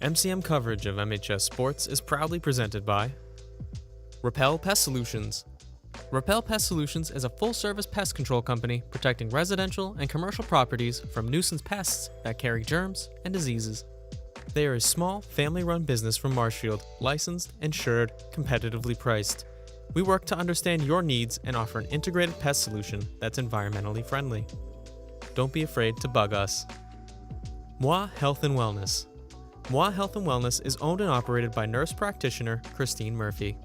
MCM coverage of MHS Sports is proudly presented by Repel Pest Solutions. Repel Pest Solutions is a full-service pest control company protecting residential and commercial properties from nuisance pests that carry germs and diseases. They are a small, family-run business from Marshfield, licensed, insured, competitively priced. We work to understand your needs and offer an integrated pest solution that's environmentally friendly. Don't be afraid to bug us. Moi Health and Wellness. Moi Health and Wellness is owned and operated by nurse practitioner Christine Murphy.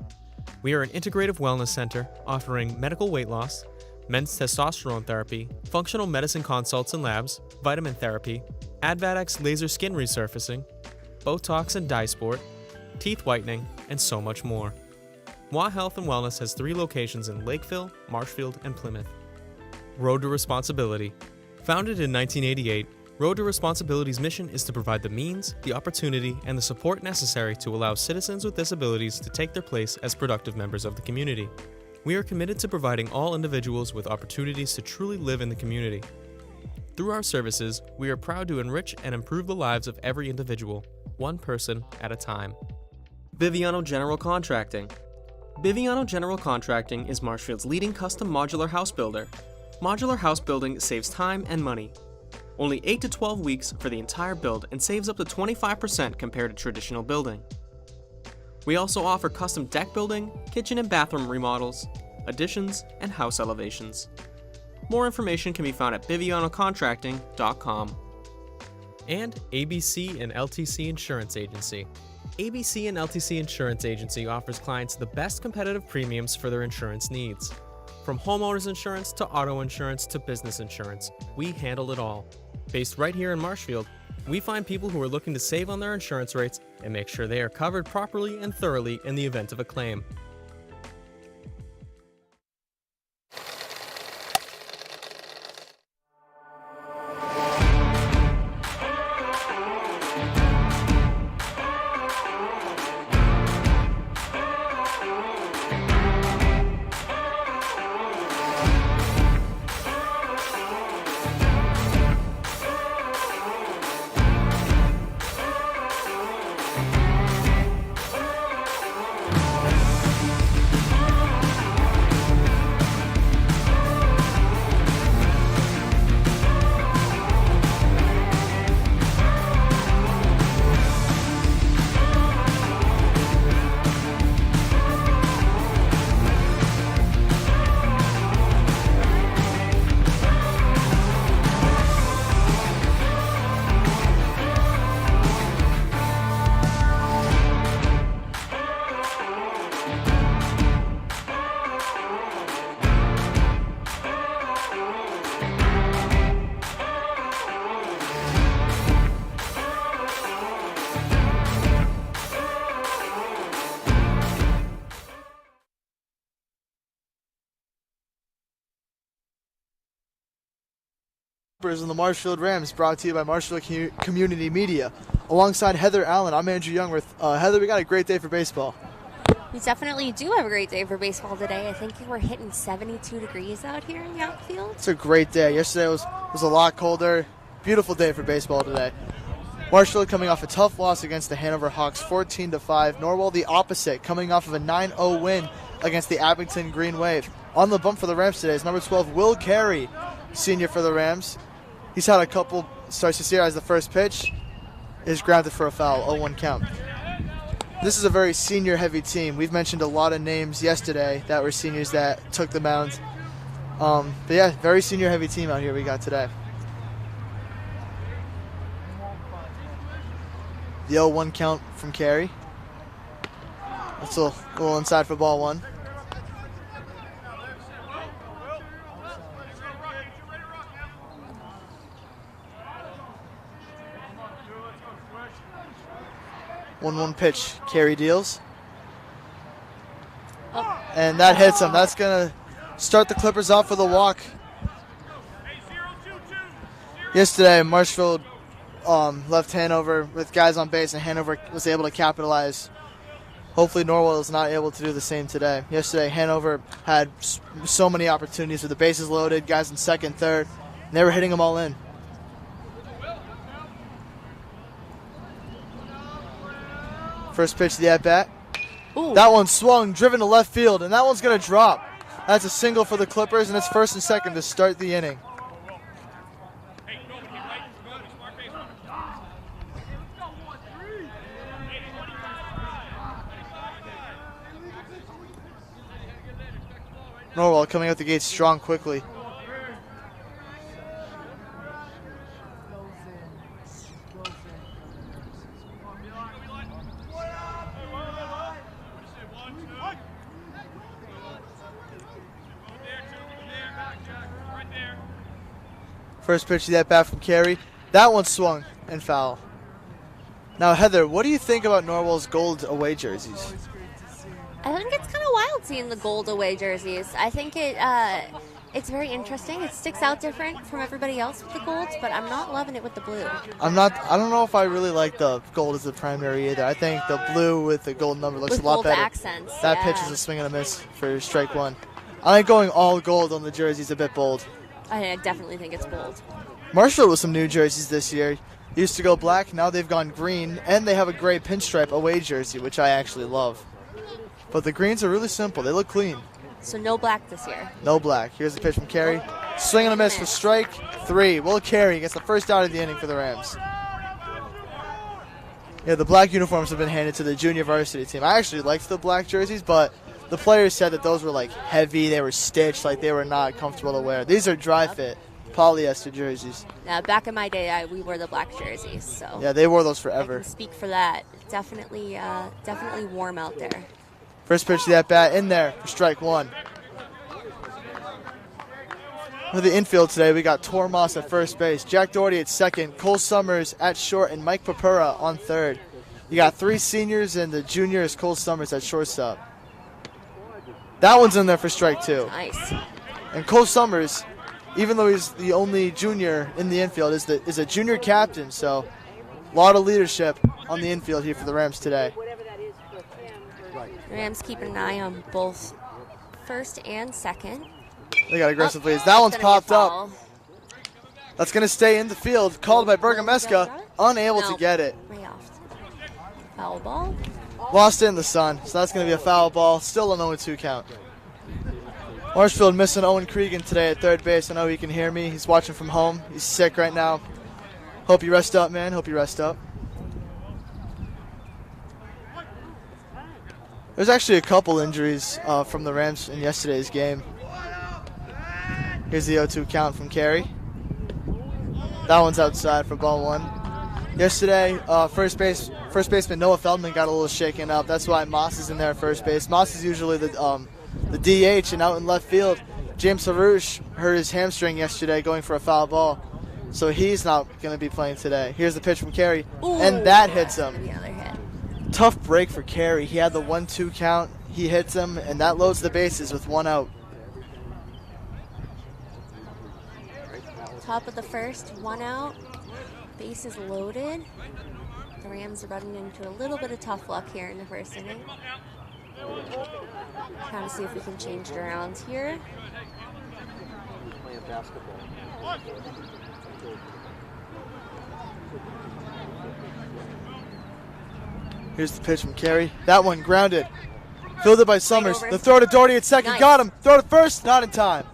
We are an integrative wellness center offering medical weight loss, men's testosterone therapy, functional medicine consults and labs, vitamin therapy, Advadex laser skin resurfacing, Botox and dye sport, teeth whitening, and so much more. Moi Health and Wellness has 3 locations in Lakeville, Marshfield, and Plymouth. Road to Responsibility. Founded in 1988, Road to Responsibility's mission is to provide the means, the opportunity, and the support necessary to allow citizens with disabilities to take their place as productive members of the community. We are committed to providing all individuals with opportunities to truly live in the community. Through our services, we are proud to enrich and improve the lives of every individual, one person at a time. Biviano General Contracting. Biviano General Contracting is Marshfield's leading custom modular house builder. Modular house building saves time and money. Only 8 to 12 weeks for the entire build and saves up to 25% compared to traditional building. We also offer custom deck building, kitchen and bathroom remodels, additions, and house elevations. More information can be found at bivianocontracting.com. And ABC and LTC Insurance Agency. ABC and LTC Insurance Agency offers clients the best competitive premiums for their insurance needs. From homeowners insurance to auto insurance to business insurance, we handle it all. Based right here in Marshfield, we find people who are looking to save on their insurance rates and make sure they are covered properly and thoroughly in the event of a claim. And the Marshfield Rams, brought to you by Marshfield Community Media. Alongside Heather Allen, I'm Andrew Youngworth. Heather, we got a great day for baseball. We definitely do have a great day for baseball today. I think we're hitting 72 degrees out here in the outfield. It's a great day. Yesterday was a lot colder. Beautiful day for baseball today. Marshfield coming off a tough loss against the Hanover Hawks, 14-5. Norwell the opposite, coming off of a 9-0 win against the Abington Green Wave. On the bump for the Rams today is number 12, Will Carey, senior for the Rams. He's had a couple starts this year as the first pitch is grounded for a foul, 0-1 count. This is a very senior-heavy team. We've mentioned a lot of names yesterday that were seniors that took the mound. But yeah, very senior-heavy team out here we got today. The 0-1 count from Carey. That's a little inside for ball 1. One pitch, Carey deals. And that hits him. That's going to start the Clippers off with a walk. Yesterday, Marshfield left Hanover with guys on base, and Hanover was able to capitalize. Hopefully Norwell is not able to do the same today. Yesterday, Hanover had so many opportunities with the bases loaded, guys in second, third, and they were hitting them all in. First pitch of the at-bat. Ooh. That one swung, driven to left field, and that one's going to drop. That's a single for the Clippers, and it's first and second to start the inning. Norwell coming out the gate strong quickly. First pitch of that bat from Carey. That one swung and foul. Now, Heather, what do you think about Norwell's gold away jerseys? I think it's kind of wild seeing the gold away jerseys. I think it's very interesting. It sticks out different from everybody else with the golds, but I'm not loving it with the blue. I don't know if I really like the gold as the primary either. I think the blue with the gold number looks with a lot gold better. Accents. That pitch is a swing and a miss for strike one. I think going all gold on the jerseys a bit bold. I definitely think it's bold. Marshall with some new jerseys this year. Used to go black, now they've gone green, and they have a gray pinstripe away jersey, which I actually love. But the greens are really simple. They look clean. So no black this year. No black. Here's the pitch from Carey. Swing and a miss for strike three. Will Carey gets the first out of the inning for the Rams. Yeah, the black uniforms have been handed to the junior varsity team. I actually liked the black jerseys, but the players said that those were like heavy, they were stitched, like they were not comfortable to wear. These are dry fit polyester jerseys. Now, back in my day, we wore the black jerseys, so yeah, they wore those I forever. can speak for that. Definitely warm out there. First pitch to that bat in there for strike one. For the infield today, we got Tormos at first base, Jack Doherty at second, Cole Summers at short, and Mike Papura on third. You got three seniors and the juniors, Cole Summers at shortstop. That one's in there for strike two. Nice. And Cole Summers, even though he's the only junior in the infield, is a junior captain, so a lot of leadership on the infield here for the Rams today. The Rams keeping an eye on both first and second. They got aggressive leads. That one's popped up. That's going to stay in the field. Called by Bergameska. Unable to get it. Way off. Foul ball. Lost it in the sun, so that's going to be a foul ball. Still an 0-2 count. Marshfield missing Owen Cregan today at third base. I know he can hear me. He's watching from home. He's sick right now. Hope you rest up, man. Hope you rest up. There's actually a couple injuries from the Rams in yesterday's game. Here's the 0-2 count from Carey. That one's outside for ball one. Yesterday, first baseman Noah Feldman got a little shaken up. That's why Moss is in there at first base. Moss is usually the DH, and out in left field, James Harouche hurt his hamstring yesterday going for a foul ball. So he's not going to be playing today. Here's the pitch from Carey, and that hits him. The other hit. Tough break for Carey. He had the 1-2 count. He hits him, and that loads the bases with one out. Top of the first, one out. Base is loaded. The Rams are running into a little bit of tough luck here in the first inning. Trying to see if we can change it around here. Here's the pitch from Carey. That one grounded. Fielded by Summers. The throw to Doherty at second. Nice. Got him. Throw to first. Not in time.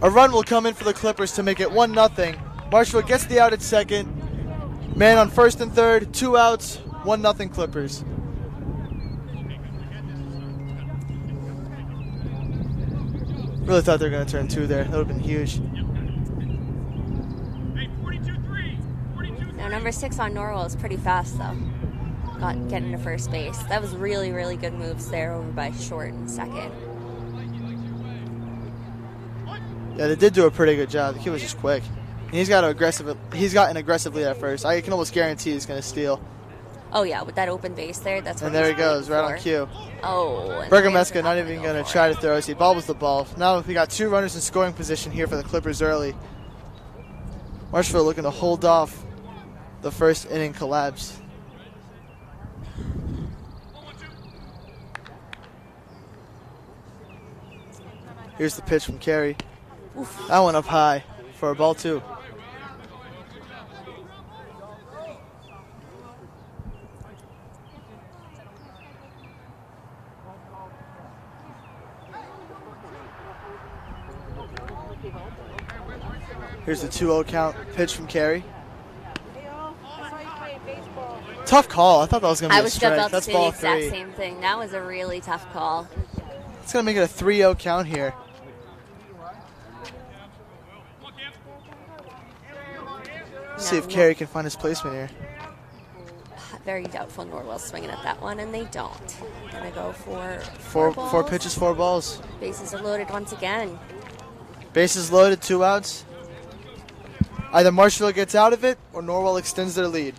A run will come in for the Clippers to make it 1-0. Marshall gets the out at second. Man on first and third. 2 outs. 1-0 Clippers. Really thought they were going to turn 2 there. That would have been huge. Now, number 6 on Norwell is pretty fast, though. Getting to first base. That was really, really good moves there over by short and second. Yeah, they did do a pretty good job. The kid was just quick. And he's got an aggressive lead at first. I can almost guarantee he's going to steal. Oh, yeah, with that open base there. That's what And there he goes, right on cue. Oh. Bergameska not even going to try to throw as he bobbles the ball. Now we got 2 runners in scoring position here for the Clippers early. Marshfield looking to hold off the first inning collapse. Here's the pitch from Carey. Oof. That one up high for a ball 2. Here's the 2-0 count. Pitch from Carey. Tough call. I thought that was going to be a strike. I was That's just about ball to say the 3. exact same thing. That was a really tough call. It's going to make it a 3-0 count here. See if Carey can find his placement here. Very doubtful Norwell's swinging at that one, and they don't. Gonna go for Four pitches, 4 balls. Bases are loaded once again. Bases loaded, 2 outs. Either Marshfield gets out of it or Norwell extends their lead.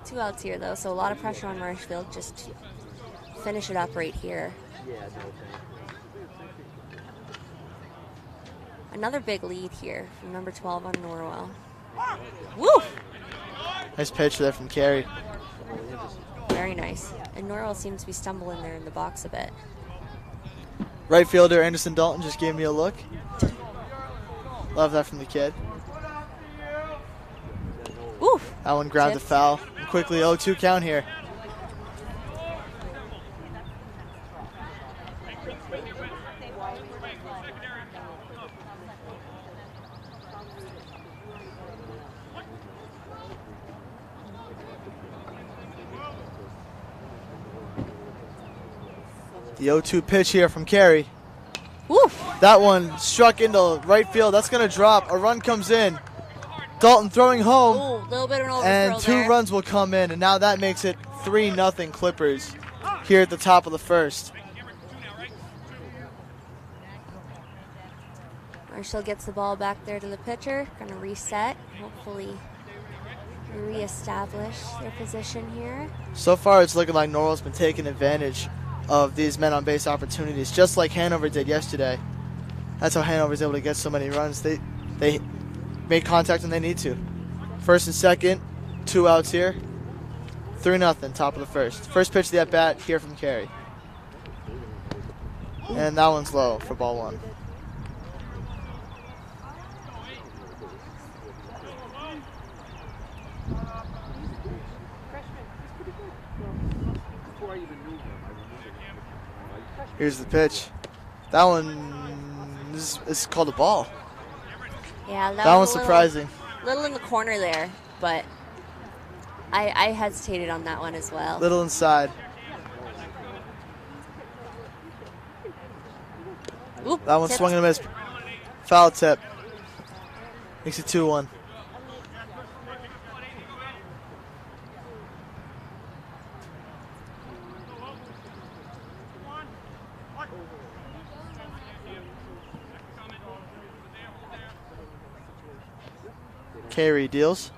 2 outs here, though, so a lot of pressure on Marshfield. Just finish it up right here. Another big lead here from number 12 on Norwell. Woo! Nice pitch there from Carey. Very nice. And Norwell seems to be stumbling there in the box a bit. Right fielder Anderson Dalton just gave me a look. Love that from the kid. Ooh! That one grounded foul. And quickly 0-2 count here. The 0-2 pitch here from Carey. Woo! That one struck into right field. That's going to drop. A run comes in. Dalton throwing home. Ooh, little bit of an overthrow and 2 there. runs will come in. And now that makes it 3-0 Clippers here at the top of the first. Marshall gets the ball back there to the pitcher. Gonna reset. Hopefully reestablish their position here. So far it's looking like Norwell's been taking advantage of these men on base opportunities, just like Hanover did yesterday. That's how Hanover's able to get so many runs. They make contact when they need to. First and second, 2 outs here. 3-0, top of the first. First pitch of the at-bat here from Carey. And that one's low for ball 1. Here's the pitch. That one is called a ball. Yeah, that one's surprising. Little in the corner there, but I hesitated on that one as well. Little inside. Oop, that one tipped. swung and a miss. Foul tip. Makes it 2-1. Carey deals.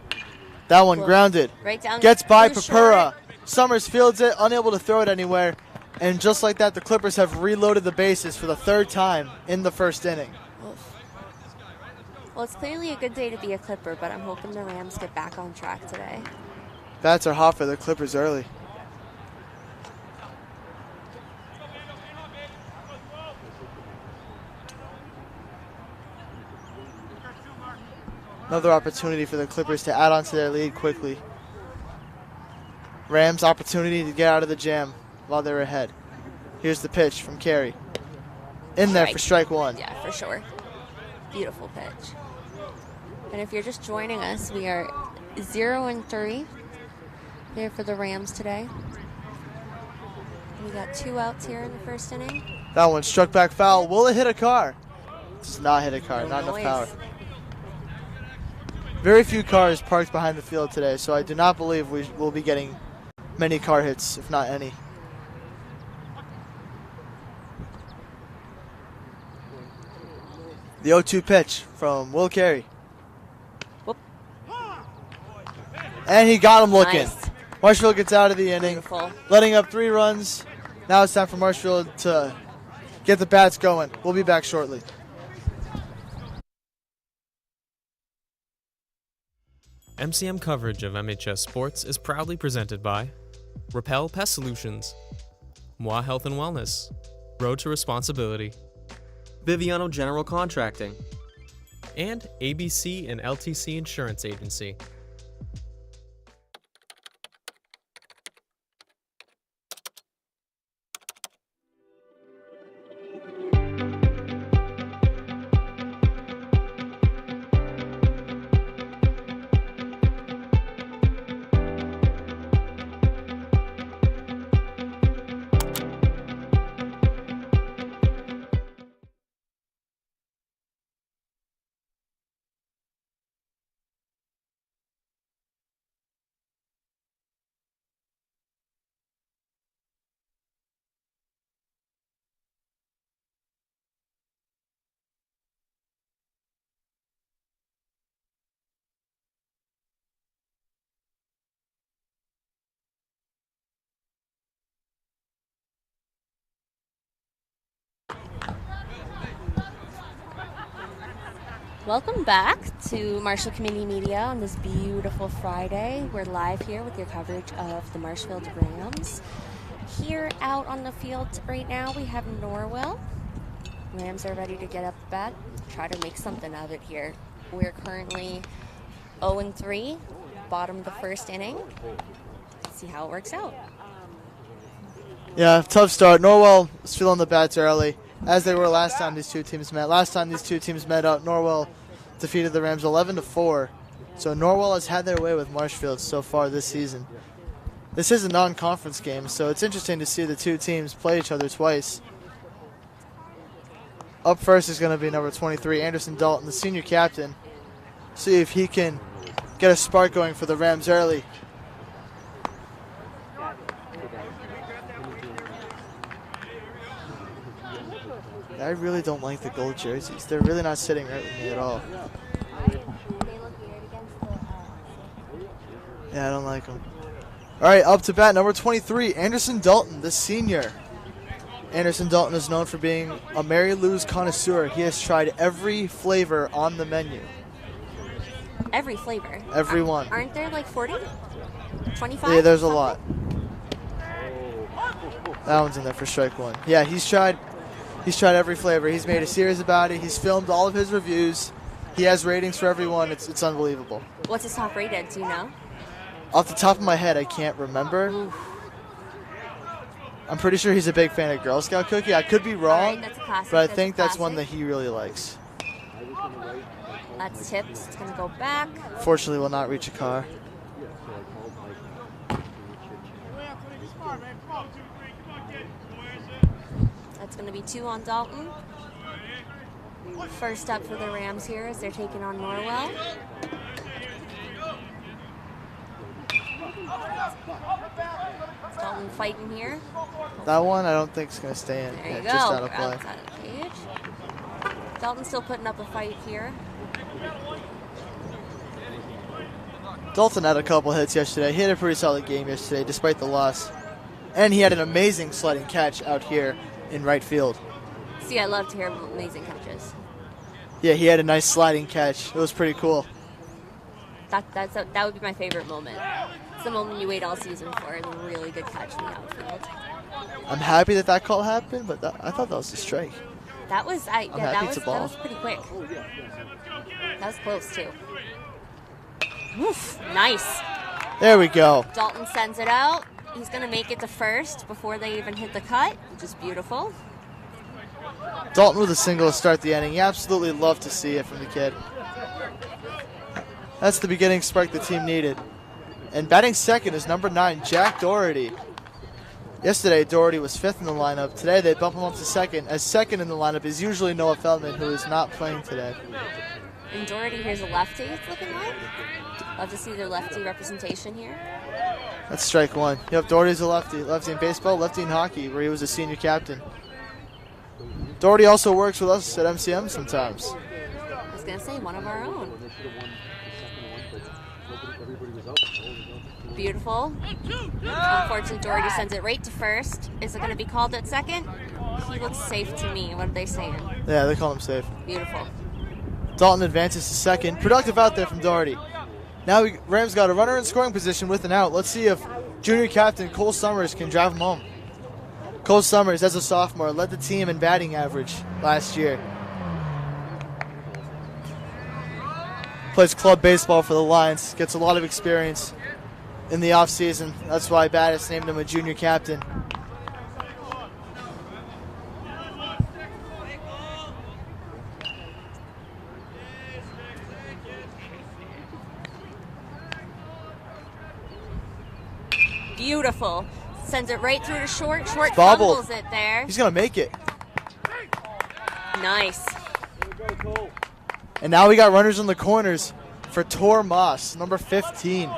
That one grounded. Right down. Gets by really Papura. short. Summers fields it, unable to throw it anywhere. And just like that, the Clippers have reloaded the bases for the 3rd time in the first inning. Oof. Well, it's clearly a good day to be a Clipper, but I'm hoping the Rams get back on track today. Bats are hot for the Clippers early. Another opportunity for the Clippers to add on to their lead quickly. Rams opportunity to get out of the jam while they're ahead. Here's the pitch from Carey. In there for strike 1. Yeah, for sure. Beautiful pitch. And if you're just joining us, we are 0-3 here for the Rams today. We got 2 outs here in the first inning. That one struck back foul. Will it hit a car? It does not hit a car. No not noise. enough power. Very few cars parked behind the field today, so I do not believe we will be getting many car hits, if not any. The 0-2 pitch from Will Carey. Whoop. And he got him looking. Nice. Marshfield gets out of the inning, Beautiful. letting up 3 runs. Now it's time for Marshfield to get the bats going. We'll be back shortly. MCM coverage of MHS Sports is proudly presented by Repel Pest Solutions, Moi Health and Wellness, Road to Responsibility, Biviano General Contracting, and ABC and LTC Insurance Agency. Welcome back to Marshall Community Media on this beautiful Friday. We're live here with your coverage of the Marshfield Rams. Here out on the field right now we have Norwell. Rams are ready to get up the bat, try to make something of it here. We're currently 0-3, bottom of the first inning. Let's see how it works out. Yeah, tough start. Norwell was feeling the bats early, as they were last time these two teams met. Last time these two teams met up, Norwell defeated the Rams 11-4. So Norwell has had their way with Marshfield so far this season. This is a non-conference game, so it's interesting to see the two teams play each other twice. Up first is going to be number 23, Anderson Dalton, the senior captain. See if he can get a spark going for the Rams early. I really don't like the gold jerseys. They're really not sitting right with me at all. Yeah, I don't like them. All right, up to bat, number 23, Anderson Dalton, the senior. Anderson Dalton is known for being a Mary Lou's connoisseur. He has tried every flavor on the menu. Every flavor? Every one. Aren't there like 40? 25? Yeah, there's a lot. That one's in there for strike one. Yeah, he's tried every flavor. He's made a series about it. He's filmed all of his reviews. He has ratings for everyone. It's unbelievable. What's his top rated? Do you know? Off the top of my head, I can't remember. Oof. I'm pretty sure he's a big fan of Girl Scout cookie. I could be wrong, That's a classic. but I think that's one that he really likes. That's tipped. It's going to go back. Fortunately, will not reach a car. That's going to be 2 on Dalton. First up for the Rams here as they're taking on Norwell. Dalton fighting here. That one, I don't think is going to stay in. There you Yeah, go. just out of play. Outside of the cage. Dalton's still putting up a fight here. Dalton had a couple hits yesterday. He had a pretty solid game yesterday, despite the loss. And he had an amazing sliding catch out here in right field. See, I love to hear amazing catches. Yeah, he had a nice sliding catch. It was pretty cool. That would be my favorite moment. It's the moment you wait all season for, the really good catch in the outfield. I'm happy that call happened, but I thought that was a strike. That was happy it's a ball. that was pretty quick. That was close too. Woof, nice. There we go. Dalton sends it out. He's going to make it to first before they even hit the cut, which is beautiful. Dalton with a single to start the inning. You absolutely love to see it from the kid. That's the beginning spark the team needed. And batting second is number 9, Jack Doherty. Yesterday, Doherty was 5th in the lineup. Today, they bump him up to second, as second in the lineup is usually Noah Feldman, who is not playing today. And Doherty, here's a lefty it's looking like. Love to see their lefty representation here. That's strike one. Yep, Doherty's a lefty. Lefty in baseball, lefty in hockey, where he was a senior captain. Doherty also works with us at MCM sometimes. I was going to say, one of our own. Beautiful. Unfortunately, Doherty sends it right to first. Is it going to be called at second? He looks safe to me. What are they saying? Yeah, they call him safe. Beautiful. Dalton advances to second. Productive out there from Doherty. Now Rams got a runner in scoring position with an out. Let's see if junior captain Cole Summers can drive him home. Cole Summers, as a sophomore, led the team in batting average last year. Plays club baseball for the Lions. Gets a lot of experience in the offseason. That's why Battis named him a junior captain. Beautiful. Sends it right through to short. Short Bobbled. fumbles it there. He's going to make it. Nice. And now we got runners in the corners for Tor Moss, number 15.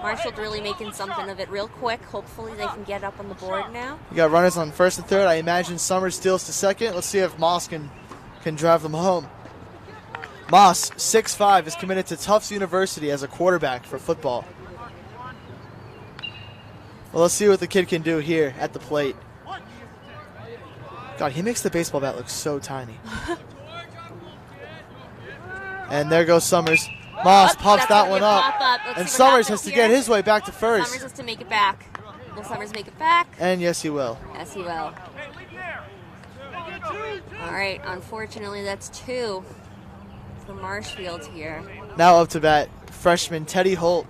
Marshall really making something of it real quick. Hopefully they can get up on the board now. We got runners on first and third. I imagine Summers steals to second. Let's see if Moss can drive them home. Moss, 6'5", is committed to Tufts University as a quarterback for football. Well, let's see what the kid can do here at the plate. God, he makes the baseball bat look so tiny. And there goes Summers. Moss pops that one up. And Summers has to get his way back to first. Summers has to make it back. Will Summers make it back? And yes, he will. Yes, he will. All right, unfortunately, that's 2 for Marshfield here. Now up to bat, freshman Teddy Holt.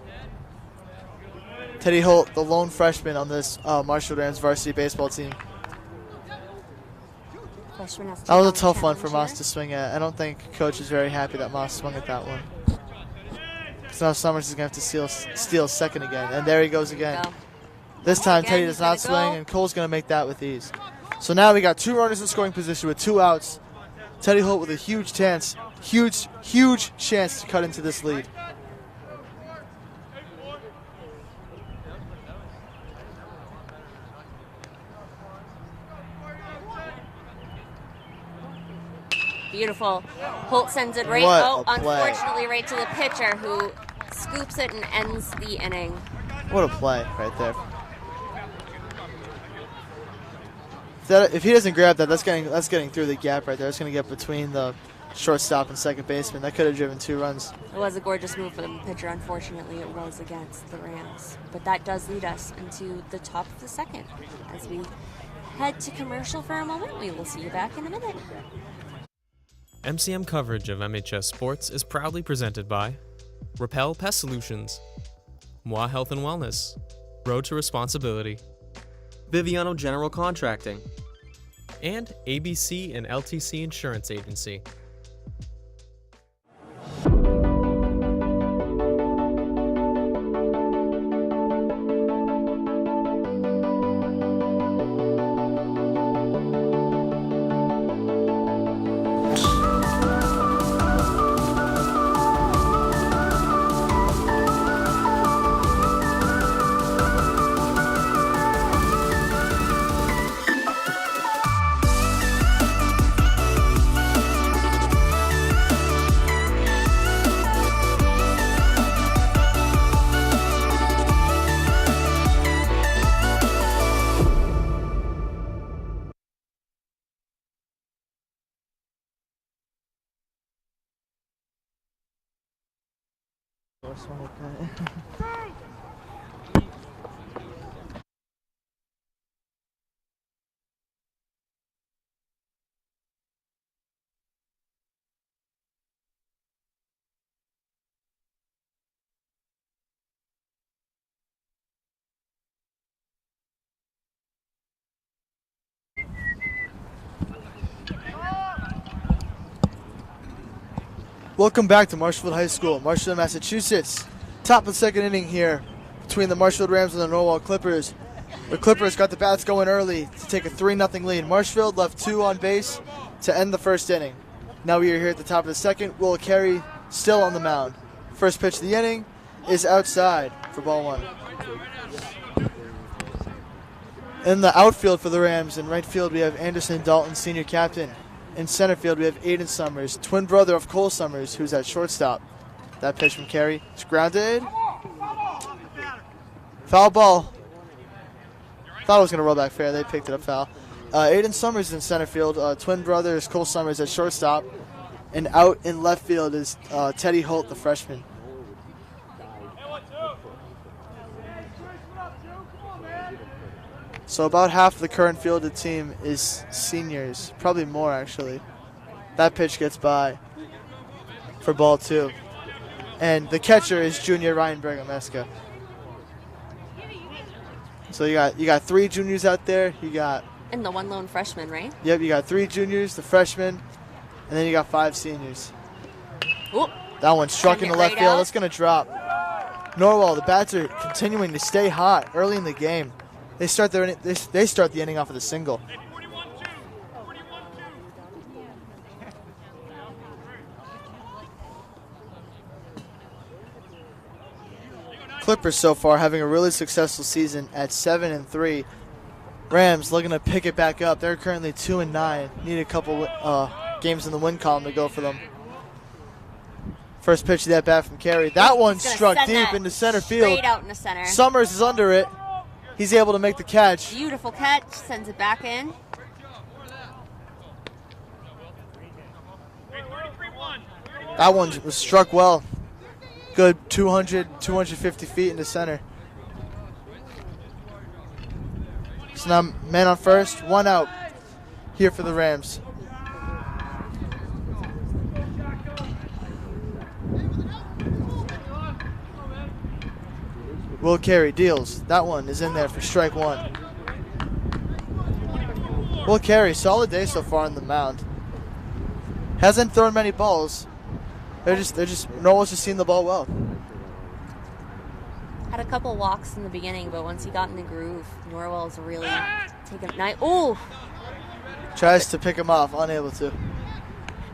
Teddy Holt, the lone freshman on this Marshfield Rams varsity baseball team. That was a tough one for Moss to swing at. I don't think Coach is very happy that Moss swung at that one. So now Summers is going to have to steal second again. And there he goes again. This time Teddy does not swing, and Cole's going to make that with ease. So now we got 2 runners in scoring position with 2 outs. Teddy Holt with a huge chance to cut into this lead. Beautiful. Holt sends it right. Unfortunately, right to the pitcher, who scoops it and ends the inning. What a play right there. If he doesn't grab that, that's getting through the gap right there. It's going to get between the shortstop and second baseman. That could have driven 2 runs. It was a gorgeous move for the pitcher. Unfortunately, it was against the Rams. But that does lead us into the top of the second. As we head to commercial for a moment, we will see you back in a minute. MCM coverage of MHS Sports is proudly presented by Repel Pest Solutions, Moi Health and Wellness, Road to Responsibility, Biviano General Contracting, and ABC and LTC Insurance Agency. Welcome back to Marshfield High School, Marshfield, Massachusetts. Top of the second inning here between the Marshfield Rams and the Norwell Clippers. The Clippers got the bats going early to take a 3-0 lead. Marshfield left 2 on base to end the first inning. Now we are here at the top of the second. Will Carey still on the mound. First pitch of the inning is outside for ball 1. In the outfield for the Rams, in right field we have Anderson Dalton, senior captain. In center field, we have Aiden Summers, twin brother of Cole Summers, who's at shortstop. That pitch from Carey. It's grounded. Foul ball. Thought it was going to roll back fair. They picked it up foul. Aiden Summers in center field. Twin brothers Cole Summers at shortstop. And out in left field is Teddy Holt, the freshman. So about half of the current fielded team is seniors, probably more actually. That pitch gets by for ball 2. And the catcher is junior Ryan Bergameska. So you got 3 juniors out there. You got and the 1 lone freshman, right? Yep, you got 3 juniors, the freshman, and then you got 5 seniors. Ooh. That one struck into left field. That's going to drop. Norwell, the bats are continuing to stay hot early in the game. They start the inning off with a single. Clippers so far having a really successful season at 7-3. Rams looking to pick it back up. They're currently 2-9. Need a couple games in the win column to go for them. First pitch of that bat from Carey. That one struck deep into center field. Straight out into center. Summers is under it. He's able to make the catch. Beautiful catch. Sends it back in. That one was struck well. Good 250 feet into center. So now man on first, 1 out here for the Rams. Will Carey deals. That one is in there for strike 1. Will Carey, solid day so far on the mound. Hasn't thrown many balls. Norwell's just seen the ball well. Had a couple walks in the beginning, but once he got in the groove, Norwell's really taken night. Oh! Tries to pick him off, unable to.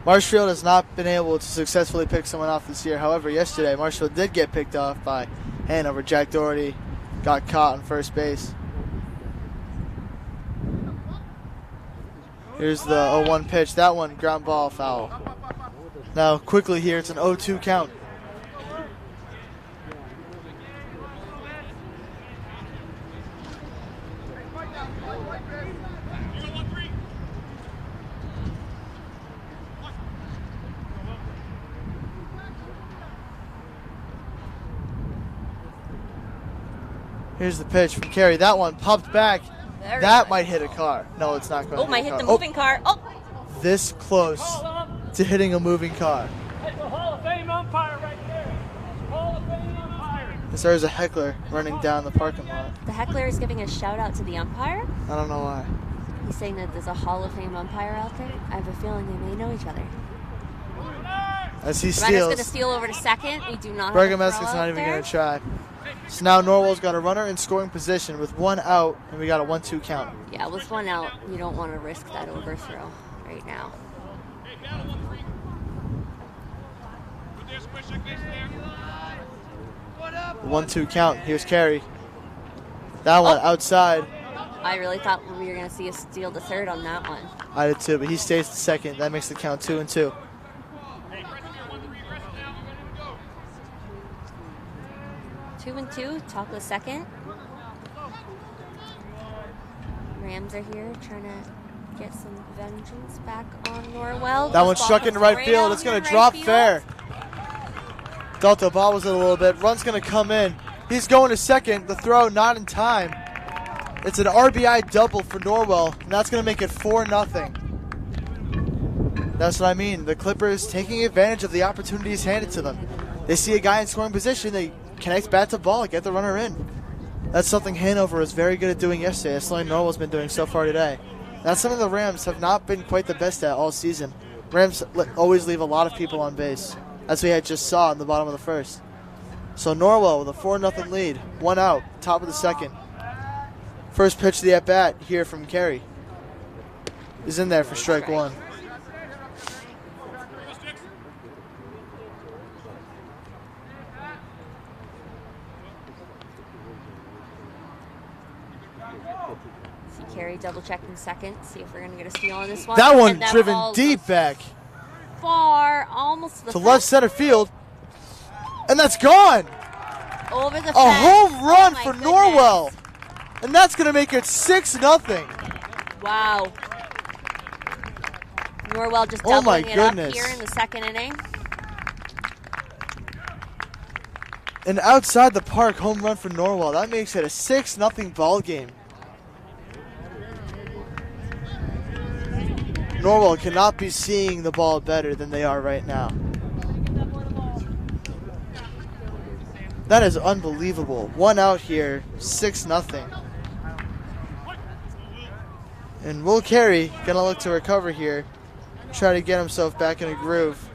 Marshfield has not been able to successfully pick someone off this year. However, yesterday, Marshfield did get picked off by Hanover. Jack Doherty got caught on first base. Here's the 0-1 pitch. That one, ground ball, foul. Now, quickly here, it's an 0-2 count. Here's the pitch from Carey. That one popped back. That might hit a car. No, it's not going to hit a car. Might hit the moving car. Oh! This close to hitting a moving car. That's a Hall of Fame umpire right there. Hall of Fame umpire. There's a heckler running down the parking lot. The heckler is giving a shout out to the umpire. I don't know why. He's saying that there's a Hall of Fame umpire out there. I have a feeling they may know each other. As he Runner's steals. going to steal over to second. We do not have Bergameskin's not even going to try. So now Norwell's got a runner in scoring position with 1 out, and we got a 1-2 count. Yeah, with 1 out, you don't want to risk that overthrow right now. 1-2 count. Here's Carey. That one outside. I really thought we were going to see a steal to third on that one. I did too, but he stays to second. That makes the count 2-2. 2-2, top of the second. Rams are here trying to get some vengeance back on Norwell. That one struck into right field. It's going to drop fair. Delta bobbles it a little bit. Run's going to come in. He's going to second. The throw not in time. It's an RBI double for Norwell, and that's going to make it 4-0. That's what I mean. The Clippers taking advantage of the opportunities handed to them. They see a guy in scoring position. They connect bat to ball, get the runner in. That's something Hanover was very good at doing yesterday. That's something Norwell's been doing so far today. That's something the Rams have not been quite the best at all season. Rams always leave a lot of people on base, as we had just saw in the bottom of the first. So Norwell with a 4-0 lead, 1 out, top of the second. First pitch of the at-bat here from Carey is in there for strike 1. Carey double checking second, see if we're going to get a steal on this one. That one driven deep back. Far, almost to the left center field. And that's gone. Over the fence. A home run for goodness. Norwell. And that's going to make it 6-0. Wow. Norwell just doubling it up here in the second inning. An outside the park home run for Norwell. That makes it a 6-0 ball game. Norwell cannot be seeing the ball better than they are right now. That is unbelievable. 1 out here, 6-0. And Will Carey gonna look to recover here, try to get himself back in a groove.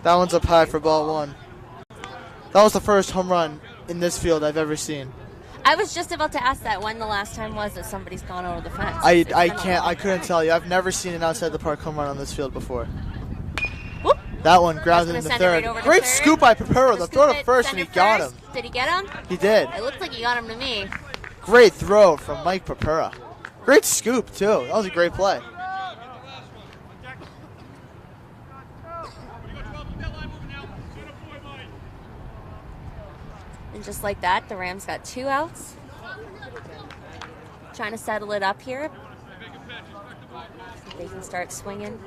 That one's up high for ball 1. That was the first home run in this field I've ever seen. I was just about to ask that when the last time was that somebody's gone over the fence. I couldn't tell you. I've never seen an outside the park home run on this field before. Whoop. That one grounded into third. Great scoop by Pepero. The throw to first, and he got him. Did he get him? He did. It looked like he got him to me. Great throw from Mike Pepera. Great scoop, too. That was a great play. And just like that, the Rams got 2 outs. Trying to settle it up here. if they can start swinging,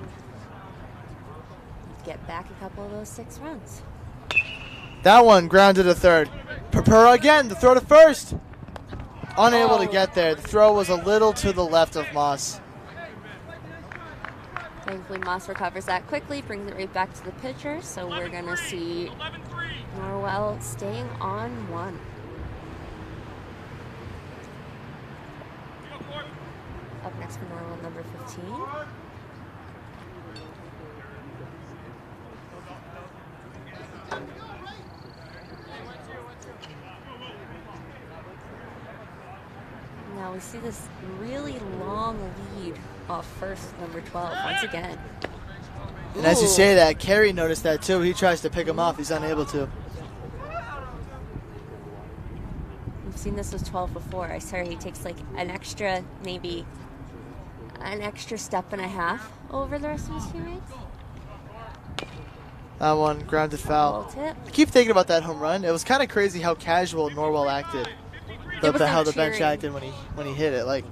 get back a couple of those 6 runs. That one grounded to third. Purpura again, the throw to first. Unable to get there. The throw was a little to the left of Moss. Thankfully, Moss recovers that quickly, brings it right back to the pitcher. So we're going to see Norwell staying on 1. Up next for Norwell, number 15. Now we see this really long lead off first, number 12, once again. And as you Ooh. say that, Kerry noticed that too. He tries to pick him off. He's unable to. We've seen this with 12 before. I swear he takes like an extra, maybe an extra step and a half over the rest of his teammates. That one grounded foul. Ball tip. I keep thinking about that home run. It was kind of crazy how casual Norwell acted. How the bench acted when he hit it. Like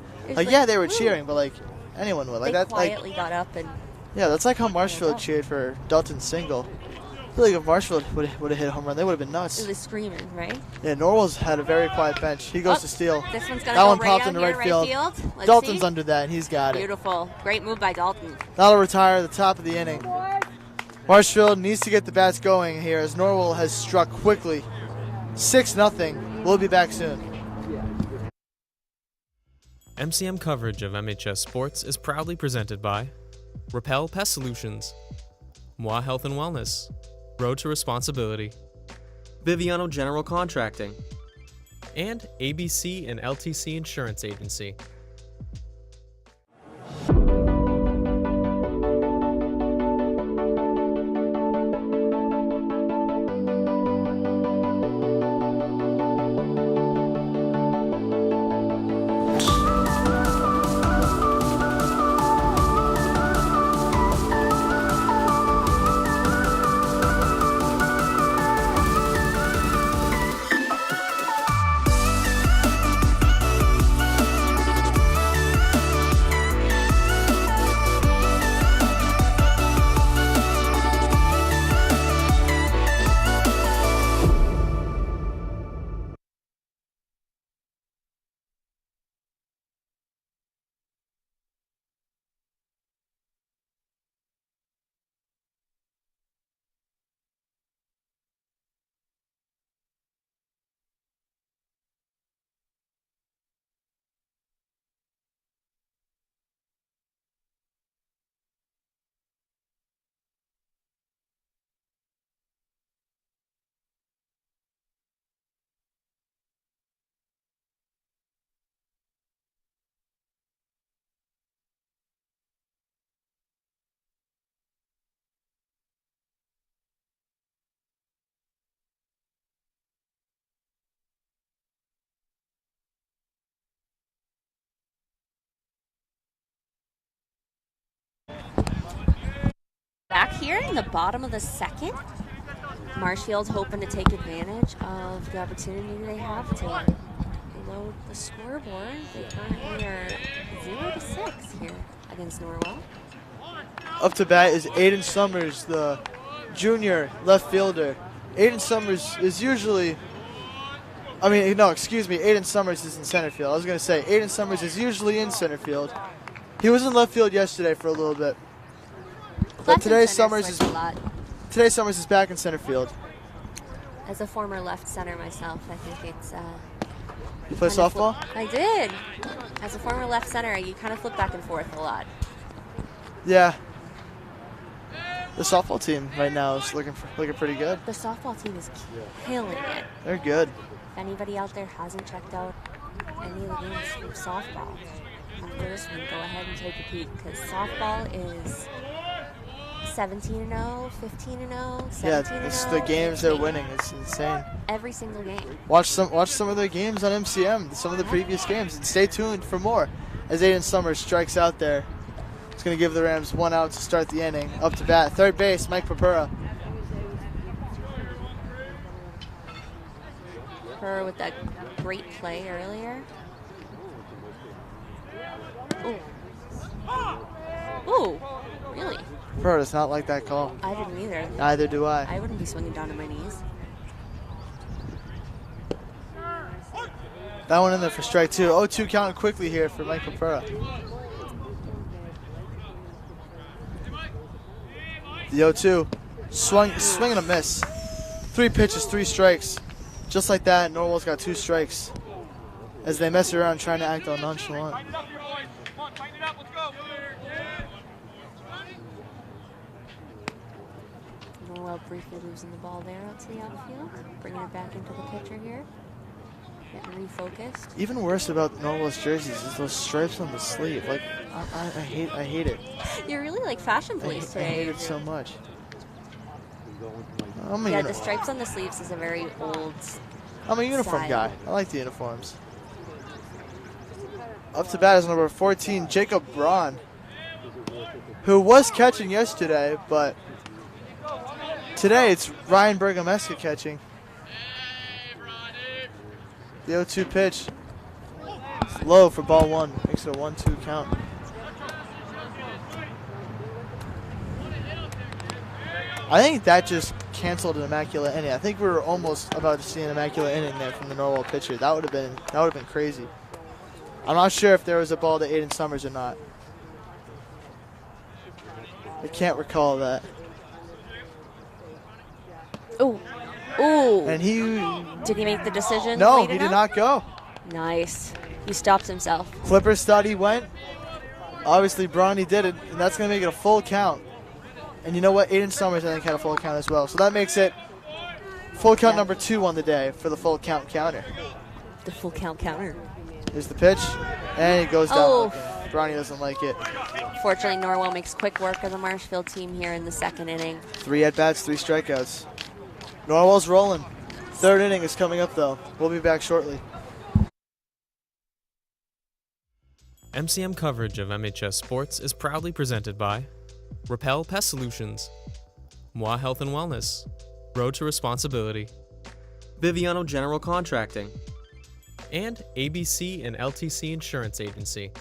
yeah, they were cheering, but like anyone would. Like they that. Quietly got up and. Yeah, that's like how Marshfield cheered for Dalton's single. I feel like if Marshfield would have hit a home run, they would have been nuts. It was screaming, right? Yeah, Norwell's had a very quiet bench. He goes to steal. This one's gonna that go one right popped out into here, right field. Let's Dalton's see. under that, and he's got it. Beautiful. Great move by Dalton. That'll retire at the top of the inning. Marshfield needs to get the bats going here as Norwell has struck quickly. 6-0. We'll be back soon. MCM coverage of MHS Sports is proudly presented by Repel Pest Solutions, Moi Health and Wellness, Road to Responsibility, Biviano General Contracting. and ABC and LTC Insurance Agency. Back here in the bottom of the second, Marshfield's hoping to take advantage of the opportunity they have to load the scoreboard. They currently are 0-6 here against Norwell. Up to bat is Aiden Summers, the junior left fielder. Aiden Summers is usually, Aiden Summers is in center field. I was going to say, Aiden Summers is usually in center field. He was in left field yesterday for a little bit. But today Summers is back in center field. As a former left center myself, I think it's You play softball? I did. As a former left center, you kind of flip back and forth a lot. Yeah. The softball team right now is looking pretty good. The softball team is killing it. They're good. If anybody out there hasn't checked out any of the games from softball, after this one, go ahead and take a peek, because softball is 17-0, 15-0, 17-0. Yeah, it's the games they're winning. It's insane. Every single game. Watch some of their games on MCM, some of the previous games, and stay tuned for more as Aiden Summers strikes out there. It's going to give the Rams 1 out to start the inning. Up to bat, third base, Mike Purpura. Her with that great play earlier. Ooh. Ooh, really? Bro, does not like that call. I didn't either. Neither do I. I wouldn't be swinging down to my knees. That one in there for strike two. 0-2 count quickly here for Mike Papura. The 0-2. Swing and a miss. 3 pitches, 3 strikes. Just like that, Norwell's got 2 strikes as they mess around trying to act all nonchalant. Tighten it up here, boys. Come on, tighten it up. Let's go. Norwell briefly losing the ball there out to the outfield. Bringing it back into the pitcher here. Getting refocused. Even worse about Norwell's jerseys is those stripes on the sleeve. Like, I hate it. You're really like fashion I police today. hate it so much. Yeah, the stripes on the sleeves is a very old. I'm a uniform style. guy. I like the uniforms. Up to bat is number 14, Jacob Braun, who was catching yesterday, but today it's Ryan Bergameska catching. The 0-2 pitch. It's low for ball 1. Makes it a 1-2 count. I think that just canceled an immaculate inning. I think we were almost about to see an immaculate inning there from the Norwell pitcher. That would have been crazy. I'm not sure if there was a ball to Aiden Summers or not. I can't recall that. Ooh. Ooh. And he Did he make the decision? No, late he did enough? not go. Nice. He stopped himself. Clippers thought he went. Obviously, Bronny did it, and that's going to make it a full count. And you know what? Aiden Summers, I think, had a full count as well. So that makes it full count number 2 on the day for the full count counter. The full count counter. Here's the pitch, and it goes down. Oh. Bronny doesn't like it. Fortunately, Norwell makes quick work of the Marshfield team here in the 2nd inning. 3 at-bats, 3 strikeouts. Norwell's rolling. 3rd inning is coming up, though. We'll be back shortly. MCM coverage of MHS Sports is proudly presented by Repel Pest Solutions, Moi Health and Wellness, Road to Responsibility, Biviano General Contracting. and ABC and LTC Insurance Agency.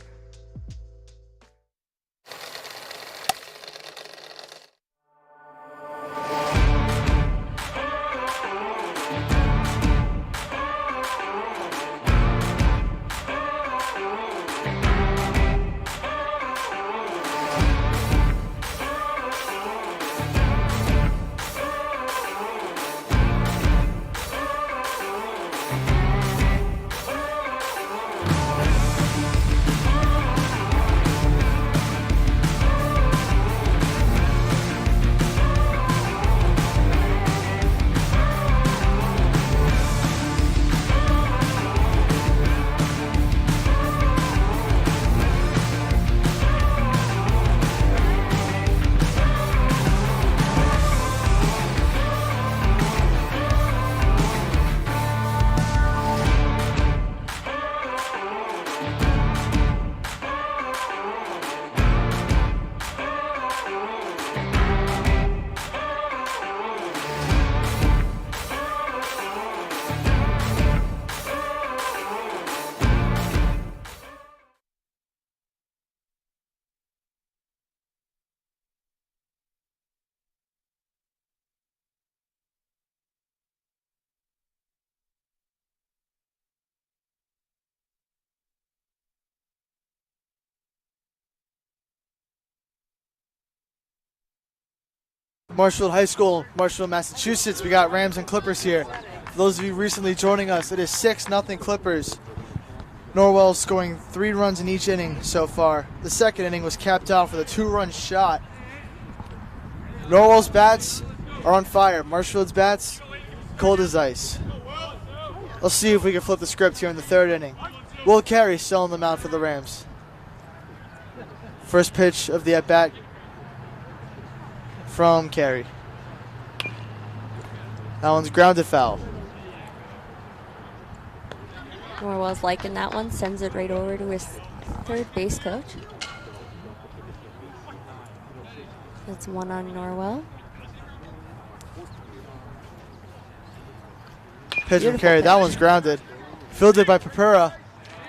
Marshfield High School, Marshfield, Massachusetts. We got Rams and Clippers here. For those of you recently joining us, it is 6-0 Clippers. Norwell scoring 3 runs in each inning so far. The 2nd inning was capped off with a 2-run shot. Norwell's bats are on fire. Marshfield's bats, cold as ice. Let's see if we can flip the script here in the 3rd inning. Will Carey still on the mound for the Rams. First pitch of the at-bat from Carey. That one's grounded foul. Norwell's liking that one, sends it right over to his 3rd base coach. That's 1 on Norwell. Pitch from Beautiful Carey. That pitch. one's grounded. Fielded by Papura.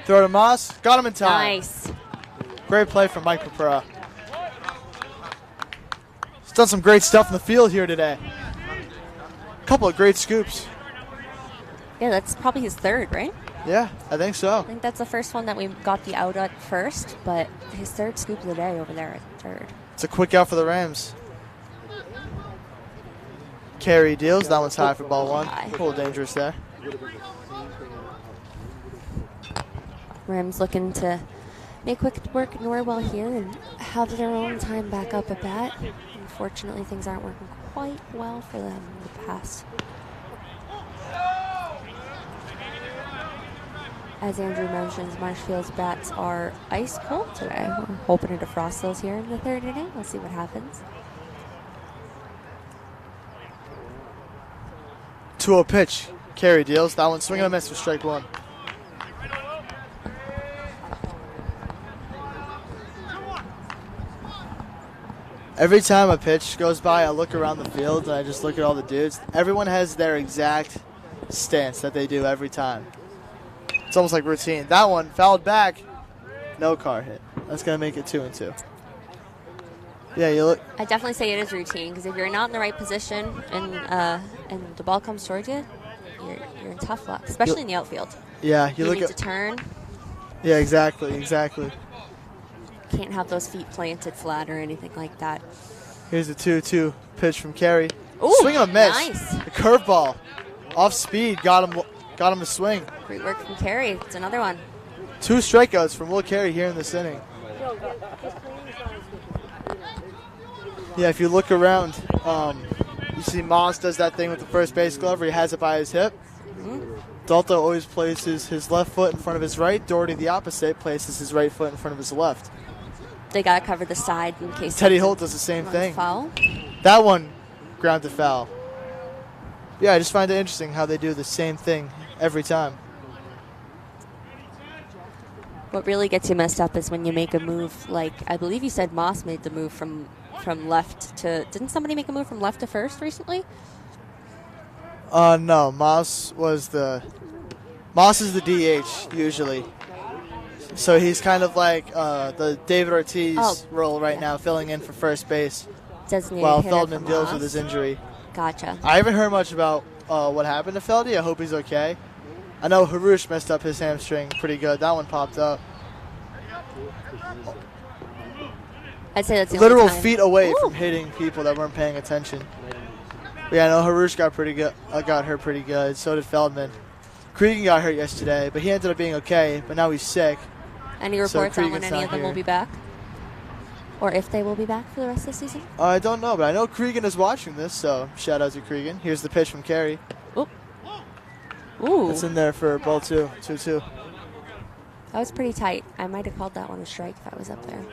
Throw to Moss. Got him in time. Nice. Great play from Mike Papura. He's done some great stuff in the field here today. A couple of great scoops. Yeah, that's probably his third, right? Yeah, I think so. I think that's the first one that we got the out at first, but his third scoop of the day over there at third. It's a quick out for the Rams. Carey deals. That one's high for ball one. A little dangerous there. Rams looking to make quick work Norwell here and have their own time back up a bat. Unfortunately, things aren't working quite well for them in the past. As Andrew mentions, Marshfield's bats are ice cold today. We're hoping to defrost those here in the third inning. We'll see what happens. 2-0 pitch. Carey deals. That one swing and a miss for strike one. Every time a pitch goes by, I look around the field and I just look at all the dudes. Everyone has their exact stance that they do every time. It's almost like routine. That one fouled back. No car hit. That's going to make it 2-2. Yeah, you look. I definitely say it is routine because if you're not in the right position and the ball comes towards you, you're in tough luck, especially in the outfield. Yeah, you need to turn. Yeah, exactly. Can't have those feet planted flat or anything like that. Here's the 2-2 pitch from Carey. Ooh, swing and a miss. Nice. A curveball, off speed, got him to swing. Great work from Carey. It's another one. 2 strikeouts from Will Carey here in this inning. Yeah, if you look around, you see Moss does that thing with the first base glove where he has it by his hip. Dalto always places his left foot in front of his right. Doherty, the opposite, places his right foot in front of his left. They got to cover the side in case. Teddy Holt does the same thing. Foul. That one ground to foul. Yeah, I just find it interesting how they do the same thing every time. What really gets you messed up is when you make a move like, I believe you said Moss made the move from left to, didn't somebody make a move from left to first recently? No, Moss is the DH usually. So he's kind of like the David Ortiz role right now, filling in for first base Designated while hitter Feldman for deals Moss. with his injury. Gotcha. I haven't heard much about what happened to Feldy. I hope he's okay. I know Harush messed up his hamstring pretty good. That one popped up. I'd say that's the literal only time. feet away Ooh. from hitting people that weren't paying attention. But yeah, I know Harush got hurt pretty good. So did Feldman. Cregan got hurt yesterday, but he ended up being okay. But now he's sick. Any reports on when Cregan's any not of them here. will be back? Or if they will be back for the rest of the season? I don't know, but I know Cregan is watching this, so shout out to Cregan. Here's the pitch from Carey. Ooh. It's in there for ball 2, 2-2. That was pretty tight. I might have called that one a strike if I was up there.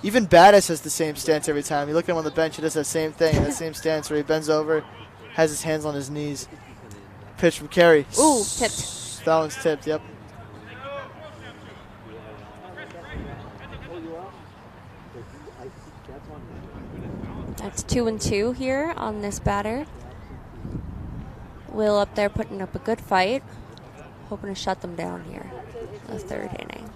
Even Battis has the same stance every time. You look at him on the bench, he does that same thing, that same stance where he bends over, has his hands on his knees. Pitch from Carey. Ooh, tipped. That one's tipped, yep. That's 2-2 here on this batter. Will up there putting up a good fight. Hoping to shut them down here in the third inning.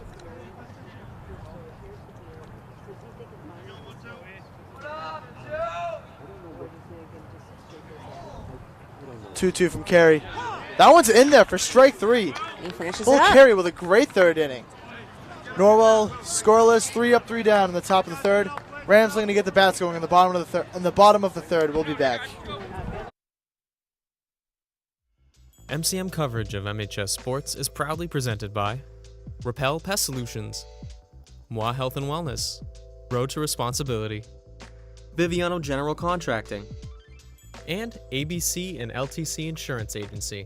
Two from Carey. That one's in there for strike 3. He finishes Full it up. Carey with a great third inning. Norwell scoreless, 3 up, 3 down in the top of the third. Rams looking to get the bats going in the bottom of the third. In the bottom of the third, we'll be back. MCM coverage of MHS Sports is proudly presented by Repel Pest Solutions, Moi Health and Wellness, Road to Responsibility, Biviano General Contracting, and ABC and LTC Insurance Agency.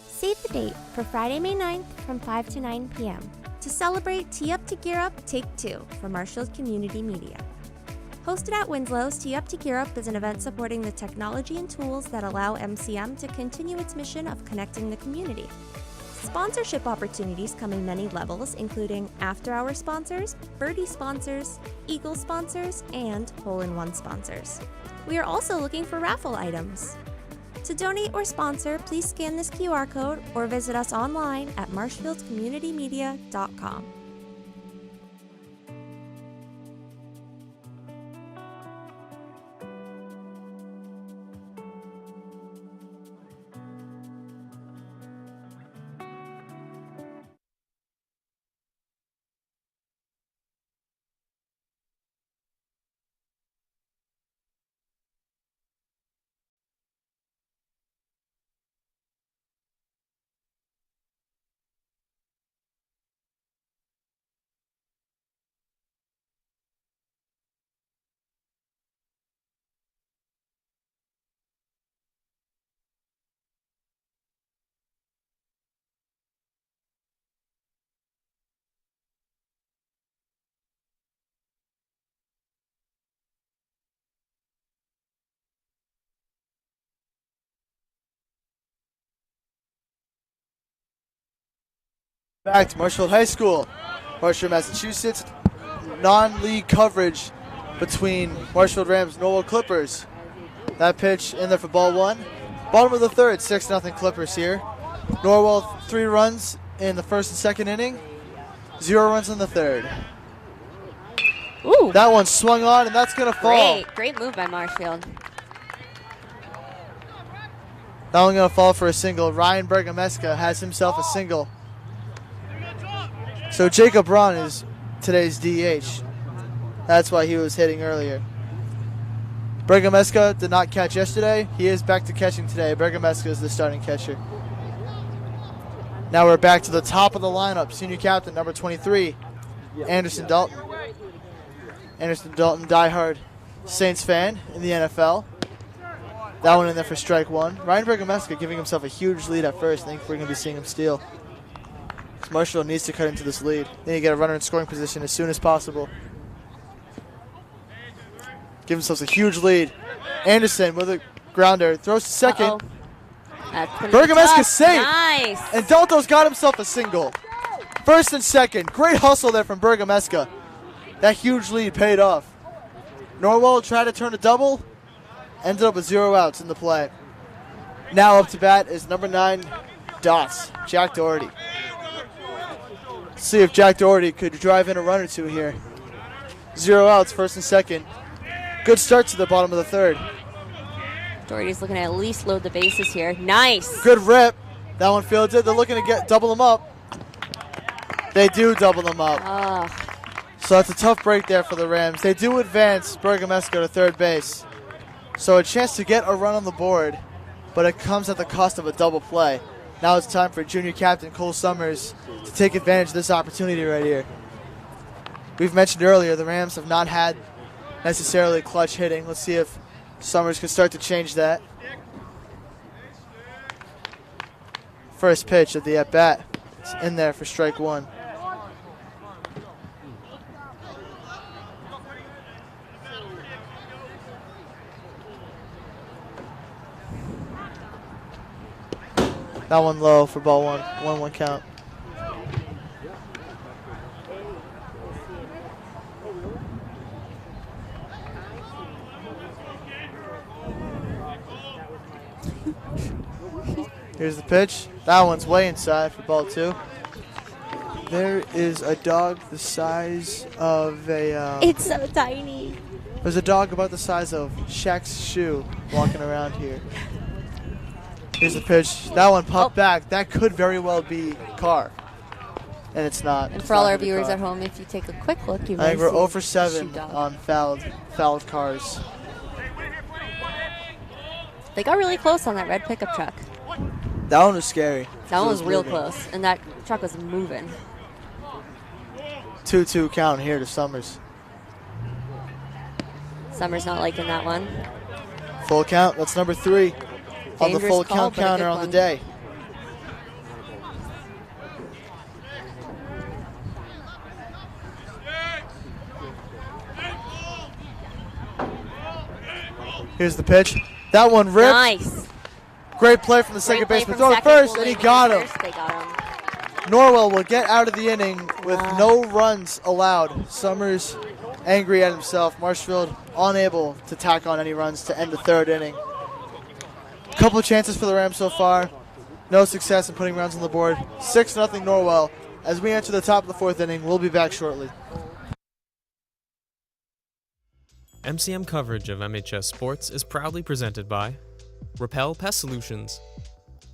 Save the date for Friday, May 9th from 5 to 9 p.m. to celebrate Tee Up to Gear Up Take 2 for Marshfield Community Media. Hosted at Winslow's, Tee Up to Gear Up is an event supporting the technology and tools that allow MCM to continue its mission of connecting the community. Sponsorship opportunities come in many levels, including after-hour sponsors, birdie sponsors, eagle sponsors, and hole-in-one sponsors. We are also looking for raffle items. To donate or sponsor, please scan this QR code or visit us online at marshfieldcommunitymedia.com. Back to Marshfield High School. Marshfield, Massachusetts. Non-league coverage between Marshfield Rams and Norwell Clippers. That pitch in there for ball one. Bottom of the third, 6-0 Clippers here. Norwell 3 runs in the first and second inning. 0 runs in the third. Ooh. That one swung on, and that's going to fall. Great move by Marshfield. That one going to fall for a single. Ryan Bergameska has himself a single. So Jacob Braun is today's DH. That's why he was hitting earlier. Bergameska did not catch yesterday. He is back to catching today. Bergameska is the starting catcher. Now we're back to the top of the lineup. Senior captain, number 23, Anderson Dalton. Anderson Dalton, diehard Saints fan in the NFL. That one in there for strike one. Ryan Bergameska giving himself a huge lead at first. I think we're going to be seeing him steal. Marshall needs to cut into this lead. They need to get a runner in scoring position as soon as possible. Give themselves a huge lead. Anderson with a grounder. Throws to second. Bergameska safe. Nice. And Dalto's got himself a single. First and second. Great hustle there from Bergameska. That huge lead paid off. Norwell tried to turn a double. Ended up with 0 outs in the play. Now up to bat is number 9, Dots, Jack Doherty. Let's see if Jack Doherty could drive in a run or two here. 0 outs, first and second. Good start to the bottom of the third. Doherty's looking to at least load the bases here. Nice. Good rip. That one fielded. They're looking to double them up. They do double them up. So that's a tough break there for the Rams. They do advance Bergameska to third base. So a chance to get a run on the board, but it comes at the cost of a double play. Now it's time for junior captain Cole Summers to take advantage of this opportunity right here. We've mentioned earlier the Rams have not had necessarily clutch hitting. Let's see if Summers can start to change that. First pitch of the at-bat. It's in there for strike one. That one low for ball one. 1-1 count. Here's the pitch. That one's way inside for ball two. There is a dog the size of a... it's so tiny. There's a dog about the size of Shaq's shoe walking around here. Here's the pitch. That one popped back. That could very well be Carr. And it's not. And for all our viewers at home, if you take a quick look, you I think may we're see 0 for 7 on fouled cars. They got really close on that red pickup truck. That one was scary. That one was real close, and that truck was moving. 2-2 count here to Summers. Summers not liking that one. Full count. That's number 3 on the full count call, counter on the day. Here's the pitch. That one ripped. Nice. Great play from the second baseman. Throw it first, and he got him. They got him. Norwell will get out of the inning with no runs allowed. Summers angry at himself. Marshfield unable to tack on any runs to end the third inning. Couple chances for the Rams so far. No success in putting runs on the board. 6-0 Norwell. As we enter the top of the fourth inning, we'll be back shortly. MCM coverage of MHS Sports is proudly presented by Repel Pest Solutions,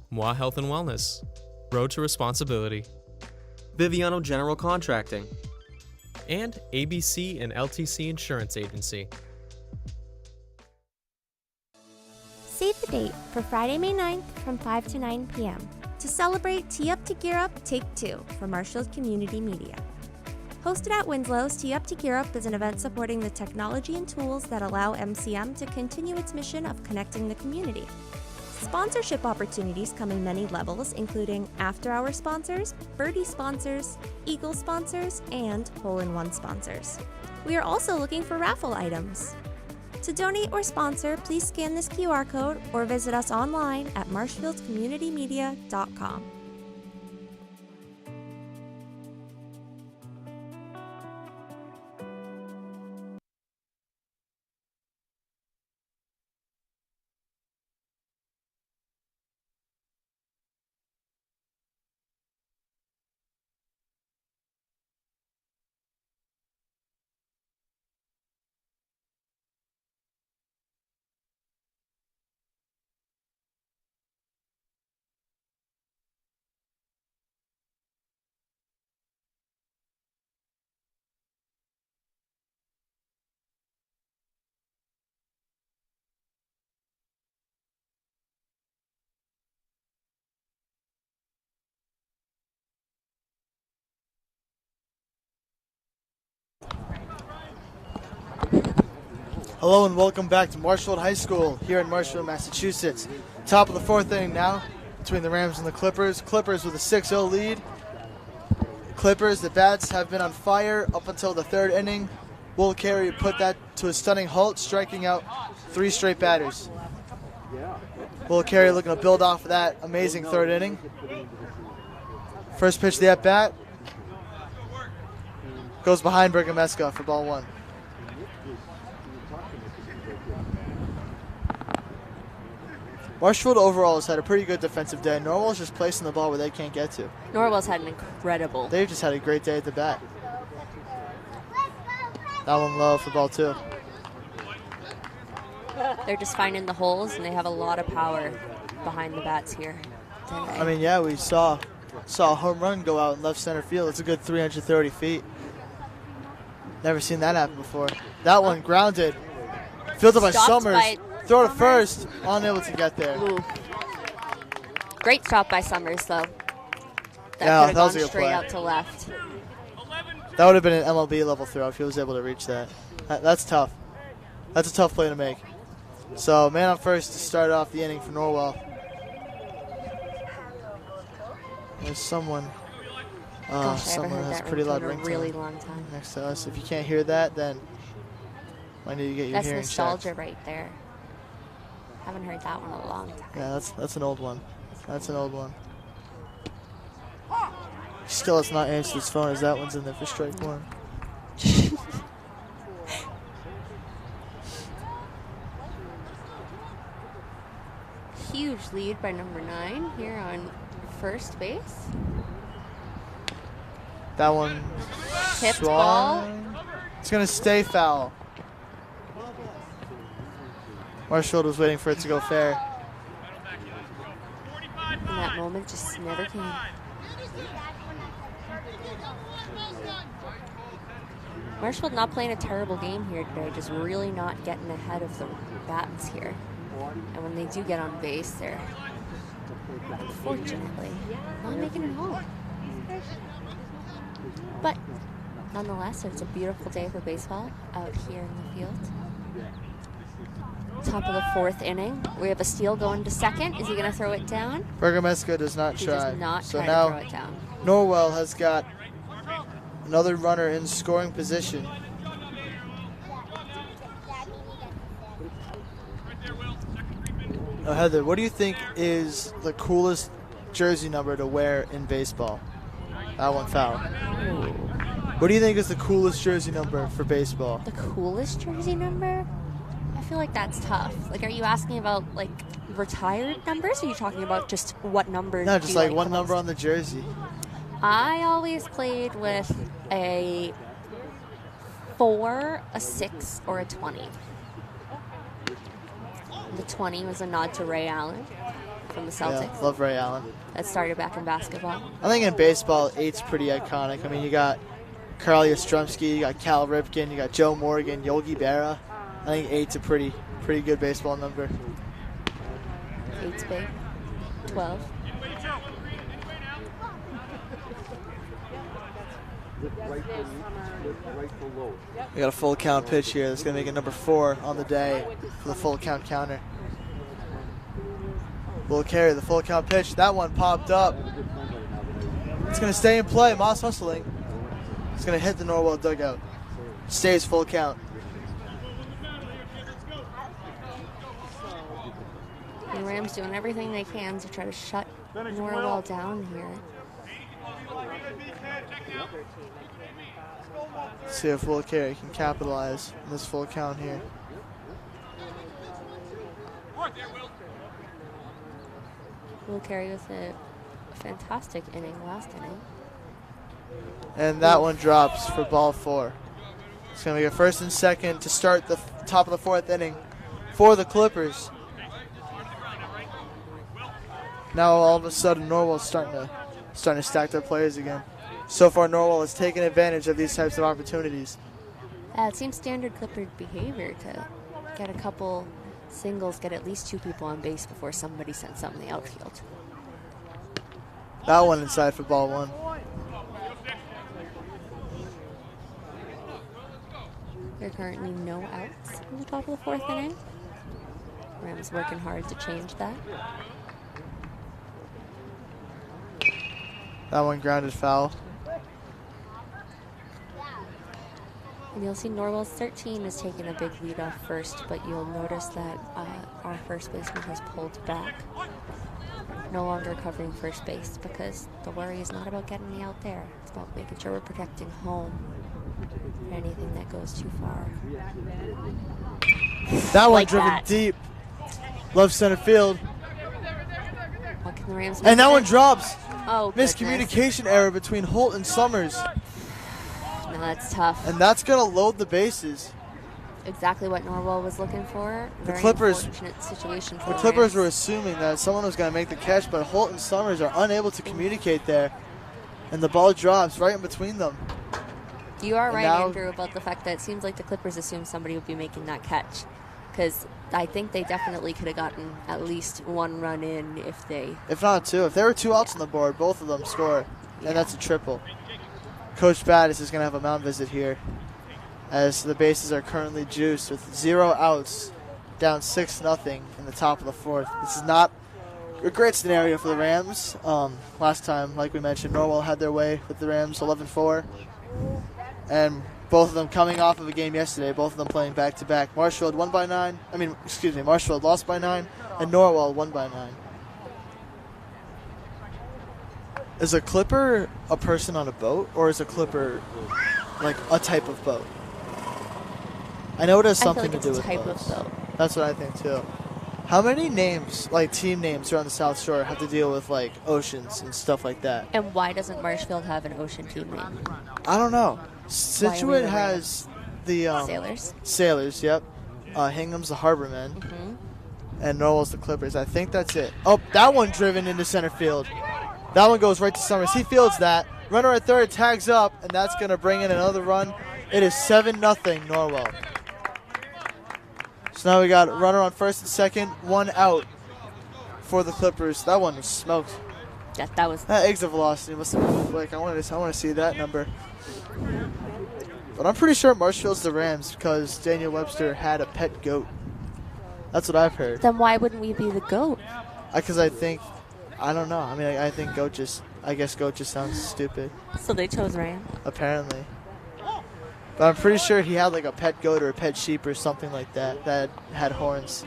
Moi Health and Wellness, Road to Responsibility, Biviano General Contracting, and ABC and LTC Insurance Agency. Save the date for Friday, May 9th from 5 to 9 p.m. to celebrate Tee Up to Gear Up Take 2 for Marshfield Community Media. Hosted at Winslow's, Tee Up to Gear Up is an event supporting the technology and tools that allow MCM to continue its mission of connecting the community. Sponsorship opportunities come in many levels, including after-hour sponsors, birdie sponsors, eagle sponsors, and hole-in-one sponsors. We are also looking for raffle items. To donate or sponsor, please scan this QR code or visit us online at marshfieldcommunitymedia.com. Hello and welcome back to Marshfield High School here in Marshfield, Massachusetts. Top of the fourth inning now between the Rams and the Clippers. Clippers with a 6-0 lead. Clippers, the bats have been on fire up until the third inning. Will Carey put that to a stunning halt, striking out 3 straight batters. Will Carey looking to build off of that amazing third inning. First pitch of the at-bat goes behind Bergameska for ball 1. Marshfield overall has had a pretty good defensive day. Norwell's just placing the ball where they can't get to. Norwell's had an incredible. They've just had a great day at the bat. That one low for ball 2. They're just finding the holes, and they have a lot of power behind the bats here today. I mean, yeah, we saw a home run go out in left center field. It's a good 330 feet. Never seen that happen before. That one grounded. Fielded by Stopped Summers. by Throw to first. Unable to get there. Ooh. Great stop by Summers, though. Yeah, That could that was have a gone good straight play. out to left. That would have been an MLB level throw if he was able to reach that. That's tough. That's a tough play to make. So, man on first to start off the inning for Norwell. There's someone. Gosh, I haven't Someone heard has that pretty loud ringtone in a ringtone really long time. next to us. If you can't hear that, then I need to get your That's hearing nostalgia checked. right there. Haven't heard that one in a long time. Yeah, that's an old one. That's an old one. Still has not answered his phone as that one's in there for strike 1. Huge lead by number 9 here on first base. That one Tipped swung. It's going to stay foul. Marshfield was waiting for it to go fair. And that moment just never came. Marshfield not playing a terrible game here today, just really not getting ahead of the bats here. And when they do get on base, they're unfortunately not making it home. But nonetheless, it's a beautiful day for baseball out here in the field. Top of the 4th inning. We have a steal going to second. Is he going to throw it down? Bergameska does not He try. does not So try now to throw it down. Norwell has got another runner in scoring position. Now, Heather, what do you think is the coolest jersey number to wear in baseball? That one foul. What do you think is the coolest jersey number for baseball? The coolest jersey number? I feel like that's tough. Like, are you asking about, like, retired numbers, or are you talking about just what number? No, do just you like the one number most? on the jersey. I always played with a 4, a 6, or a 20. The 20 was a nod to Ray Allen from the Celtics. Yeah, love Ray Allen. That started back in basketball. I think in baseball, 8's pretty iconic. I mean, you got Carl Yastrzemski, you got Cal Ripken, you got Joe Morgan, Yogi Berra. I think 8's a pretty good baseball number. 8's big. 12. We got a full count pitch here. That's going to make it number 4 on the day for the full count counter. Will carry the full count pitch. That one popped up. It's going to stay in play. Moss hustling. It's going to hit the Norwell dugout. Stays full count. The Rams doing everything they can to try to shut Norwell down here. See if Will Carey can capitalize on this full count here. Will Carey with a fantastic inning last inning. And that one drops for ball 4. It's going to make a first and second to start the top of the 4th inning for the Clippers. Now all of a sudden Norwell's starting to stack their players again. So far Norwell has taken advantage of these types of opportunities. It seems standard Clipper behavior to get a couple singles, get at least 2 people on base before somebody sends something in the outfield. That one inside for ball 1. There are currently no outs. in the top of the fourth inning. Rams working hard to change that. That one grounded foul. And you'll see Norwell's 13 is taking a big lead off first, but you'll notice that our first baseman has pulled back. No longer covering first base because the worry is not about getting me out there. It's about making sure we're protecting home and anything that goes too far. That one Like driven that. deep. Left center field. What can the Rams And that make one of it? drops. Oh, goodness. Miscommunication error between Holt and Summers. No, that's tough. And that's going to load the bases. Exactly what Norwell was looking for. Very Clippers- unfortunate situation for The Clippers Rams. were assuming that someone was going to make the catch, but Holt and Summers are unable to communicate there. And the ball drops right in between them. You are And right, now- Andrew, about the fact that it seems like the Clippers assumed somebody would be making that catch. Because I think they definitely could have gotten at least one run in if they... If not two. If there were two outs on the board, both of them score. Yeah. And that's a triple. Coach Battis is going to have a mound visit here, as the bases are currently juiced with 0 outs, down 6-0 in the top of the fourth. This is not a great scenario for the Rams. Last time, like we mentioned, Norwell had their way with the Rams 11-4. And both of them coming off of a game yesterday, both of them playing back-to-back. Marshfield Marshfield lost by 9, and Norwell won by 9. Is a Clipper a person on a boat, or is a Clipper like a type of boat? I know it has something to do with type boats. of boat. That's what I think too. How many names, like team names around the South Shore, have to deal with like oceans and stuff like that? And why doesn't Marshfield have an ocean team name? I don't know. Why Situate the has the Sailors? Sailors, yep. Hingham's the Harbormen, Mm-hmm. and Norwell's the Clippers. I think that's it. Oh, that one driven into center field. That one goes right to Summers. He fields that. Runner at third tags up, and that's going to bring in another run. It is 7-0 Norwell. So now we got a runner on first and second, 1 out for the Clippers. That one was smoked. That was... That exit velocity must have been quick. I want to see that number. But I'm pretty sure Marshfield's the Rams because Daniel Webster had a pet goat. That's what I've heard. Then why wouldn't we be the GOAT? Because I don't know. I mean, I think goat just sounds stupid, So they chose Ram. apparently. But I'm pretty sure he had like a pet goat or a pet sheep or something like that that had horns.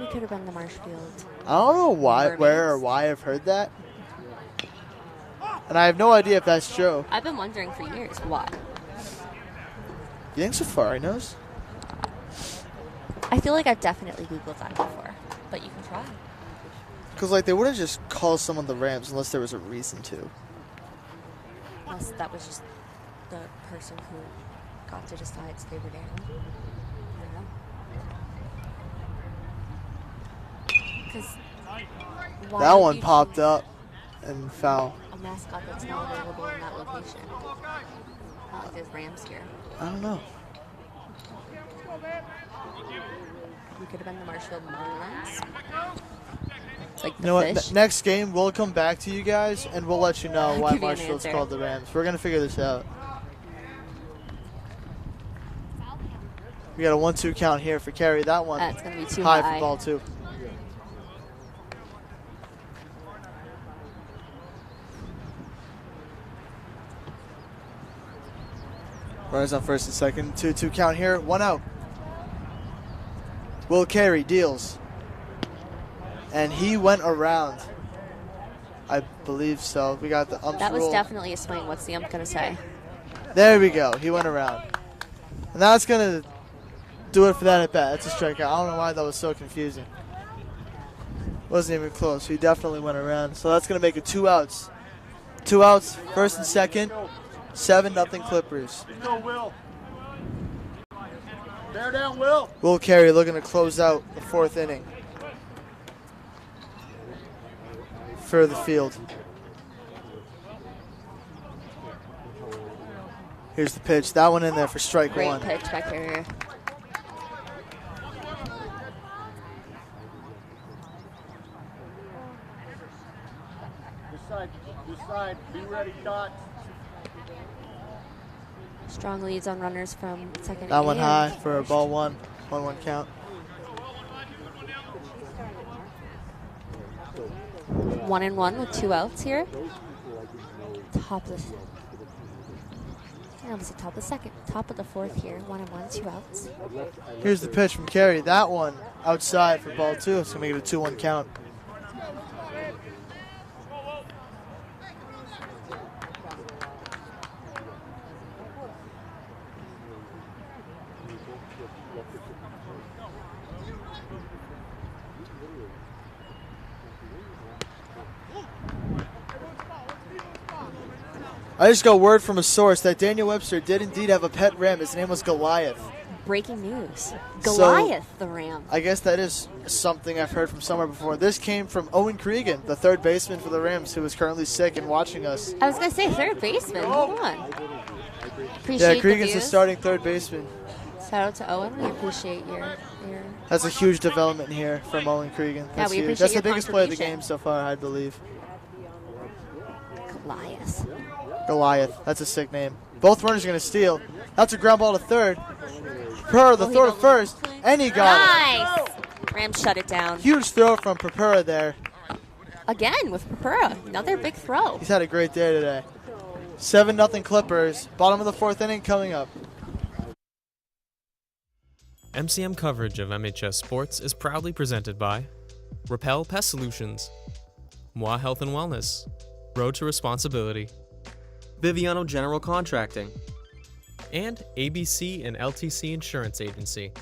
We could have been the Marshfield. I don't know where or Mermaids. why I've heard that. And I have no idea if that's true. I've been wondering for years why. You think Safari knows? I feel like I've definitely Googled that before, but you can try. Because like they wouldn't just call someone the Rams unless there was a reason to. Unless that was just the person who got to decide so they were down. Because That one popped up and foul. a mascot that's not available in that location. Not like there's Rams here. I don't know. We could have been the Marshfield Marlins. It's like the You know what? fish. Next game, we'll come back to you guys and we'll let you know why Give you an Marshfield's answer. called the Rams. We're gonna figure this out. We got a 1-2 count here for Carey. That one That's going to be too high high. for ball two. Runners on first and second. 2-2 count here. 1 out. Will Carey deals. And he went around. I believe so. We got the ump's That was rule. definitely a swing. What's the ump going to say? There we go. He went around. And that's going to do it for that at bat. That's a strikeout. I don't know why that was so confusing. Wasn't even close. He definitely went around. So that's going to make it 2 outs. 2 outs, first and second. 7-0 Clippers. Go, Will. Bear down, Will. Will Carey looking to close out the 4th inning for the field. Here's the pitch. That one in there for strike Great 1. pitch by Carrier. This side. Be ready, Dot. Strong leads on runners from second. That one and high for a ball one. 1-1 count. 1-1 with 2 outs here. Top of the. I almost said top of the second. Top of the fourth here. 1-1, 2 outs. Here's the pitch from Carey. That one outside for ball 2. It's going to make it a 2-1 count. I just got word from a source that Daniel Webster did indeed have a pet ram. His name was Goliath. Breaking news. Goliath, the Ram. I guess that is something I've heard from somewhere before. This came from Owen Cregan, the third baseman for the Rams, who is currently sick and watching us. I was going to say third baseman. Hold on. Appreciate Cregan's the the starting third baseman. Shout out to Owen. We appreciate your That's a huge development here from Owen Cregan. That's we huge. appreciate That's the your biggest play of the contribution. game so far, I believe. Goliath. That's a sick name. Both runners are going to steal. That's a ground ball to third. Purpura, the throw to first, and he got it. Nice. Rams shut it down. Huge throw from Purpura there. Again with Purpura. Another big throw. He's had a great day today. 7-0 Clippers. Bottom of the fourth inning coming up. MCM coverage of MHS Sports is proudly presented by Repel Pest Solutions, Moi Health and Wellness, Road to Responsibility, Biviano General Contracting, and ABC and LTC Insurance Agency.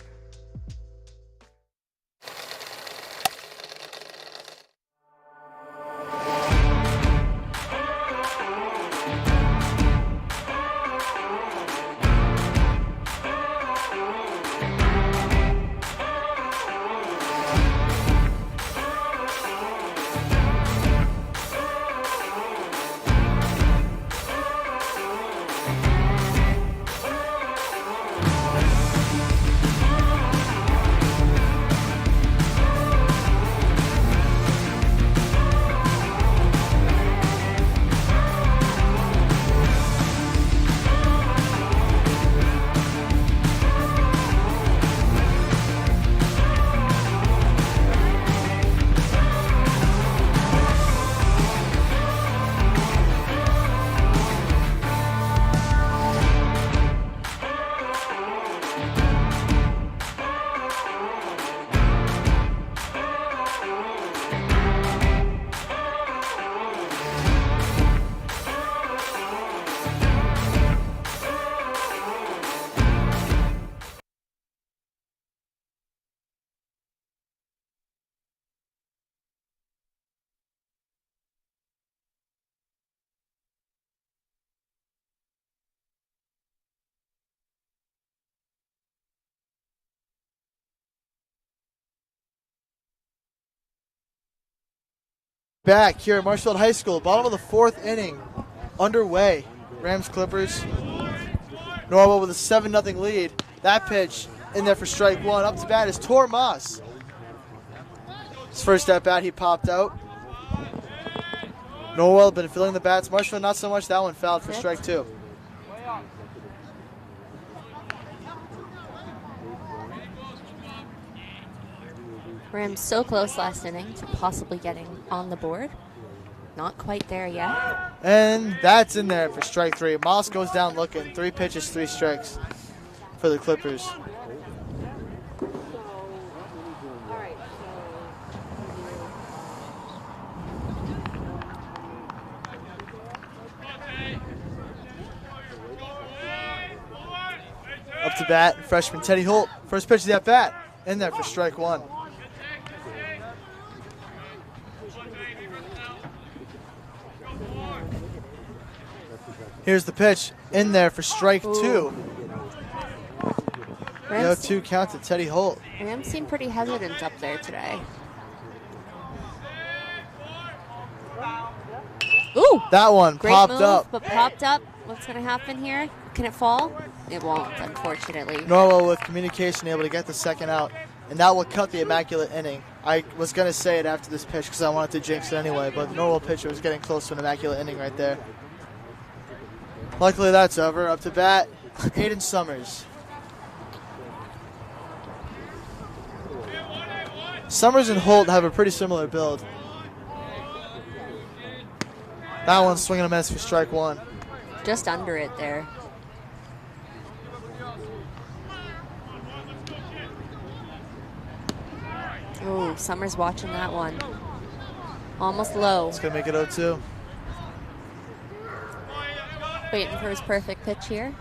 Back here at Marshfield High School, bottom of the fourth inning, underway. Rams Clippers. Norwell with a 7-0 lead. That pitch in there for strike one. Up to bat is Tor Moss. His first at bat, he popped out. Norwell been filling the bats. Marshfield not so much. That one fouled for strike two. Rams so close last inning to possibly getting on the board. Not quite there yet. And that's in there for strike three. Moss goes down looking. 3 pitches, 3 strikes for the Clippers. Up to bat, freshman Teddy Holt. First pitch of that bat. In there for strike one. Here's the pitch in there for strike two. Rams, 0-2 count to Teddy Holt. Rams seem pretty hesitant up there today. Ooh! That one Great popped move, up. but popped up. What's going to happen here? Can it fall? It won't, unfortunately. Norwell with communication able to get the second out, and that will cut the immaculate inning. I was going to say it after this pitch because I wanted to jinx it anyway, but the Norwell pitcher was getting close to an immaculate inning right there. Luckily that's over. Up to bat Aiden Summers. Summers and Holt have a pretty similar build. That one's swinging a miss for strike one. Just under it there. Oh, Summers watching that one. Almost low. It's going to make it 0-2. Waiting for his perfect pitch here.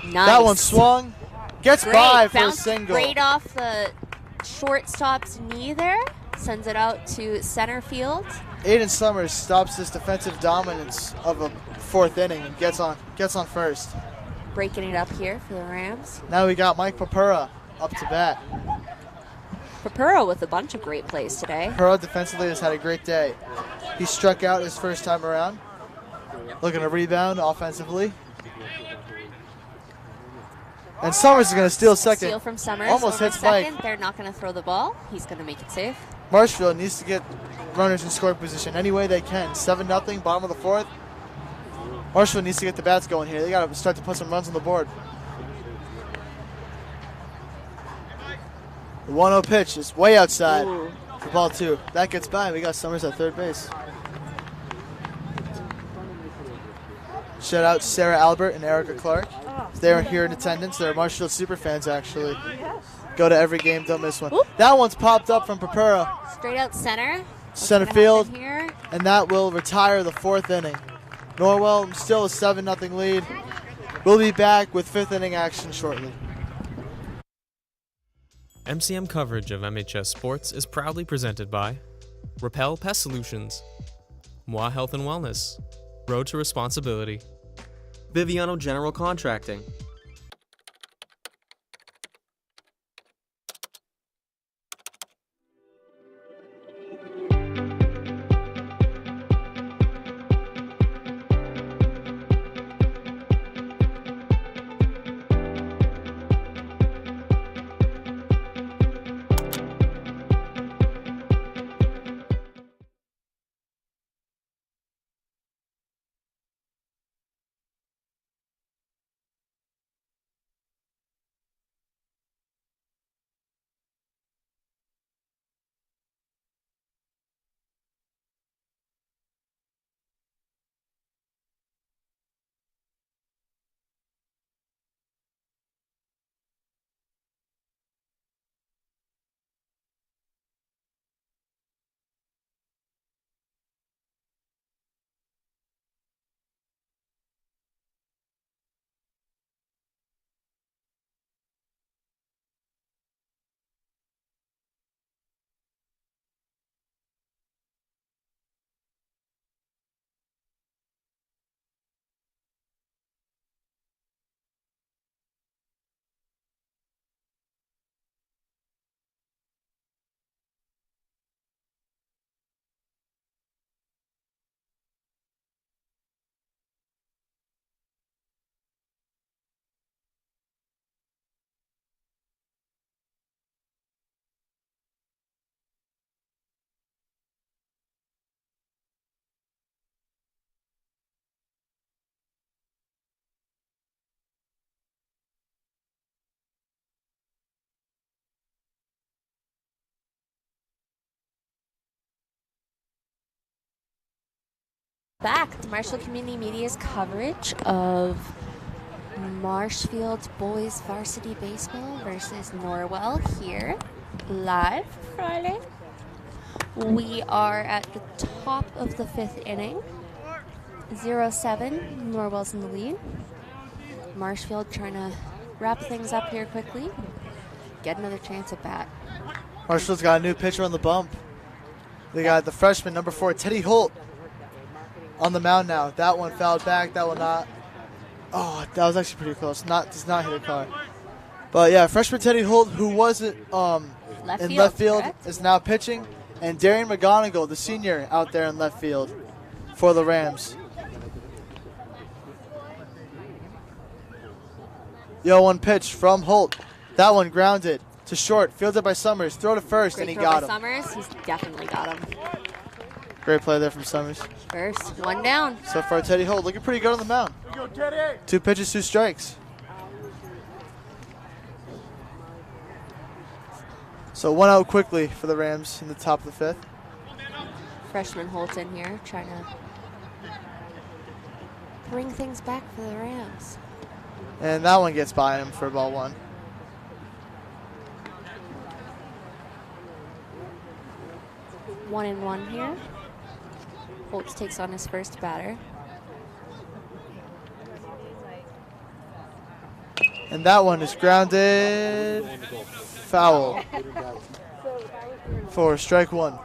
Nice. That one swung. Gets Great. by for a Bounced single. right off the shortstop's knee there. Sends it out to center field. Aiden Summers stops this defensive dominance of a fourth inning and gets on first. Breaking it up here for the Rams. Now we got Mike Papura up to bat. Papura with a bunch of great plays today. Papura defensively has had a great day. He struck out his first time around. Looking to rebound offensively. And Summers is going to steal second. Steal from Summers. Almost over hits second. Mike. They're not going to throw the ball. He's going to make it safe. Marshfield needs to get runners in scoring position any way they can. 7-0, bottom of the fourth. Marshfield needs to get the bats going here. They got to start to put some runs on the board. The 1-0 pitch is way outside for ball two. That gets by. We got Summers at third base. Shout out to Sarah Albert and Erica Clark. They're here in attendance. They're Marshfield super fans, actually. Go to every game, don't miss one. Oop. That one's popped up from Papura. Straight out center. What's Center gonna field. happen here? And that will retire the fourth inning. Norwell still a 7-0 lead. We'll be back with fifth inning action shortly. MCM coverage of MHS Sports is proudly presented by Repel Pest Solutions, Moi Health and Wellness, Road to Responsibility, Biviano General Contracting. Back to Marshall Community Media's coverage of Marshfield's boys varsity baseball versus Norwell here live Friday. We are at the top of the fifth inning. 0-7, Norwell's in the lead. Marshfield trying to wrap things up here quickly. Get another chance at bat. Marshfield's got a new pitcher on the bump. They got the freshman, number 4, Teddy Holt, on the mound now. That one fouled back. That one not. Oh, that was actually pretty close. Does not hit a car. But yeah, freshman Teddy Holt, who wasn't in left field, correct? is now pitching. And Darian McGonigal, the senior, out there in left field for the Rams. Yo, one pitch from Holt. That one grounded to short. Fielded by Summers. Throw to first, Great and he throw got by him. Summers. He's definitely got him. Great play there from Summers. First, one down. So far, Teddy Holt looking pretty good on the mound. 2 pitches, 2 strikes. So 1 out quickly for the Rams in the top of the 5th. Freshman Holton here trying to bring things back for the Rams. And that one gets by him for ball 1. One and one here. Holtz takes on his first batter. And that one is grounded foul for strike 1.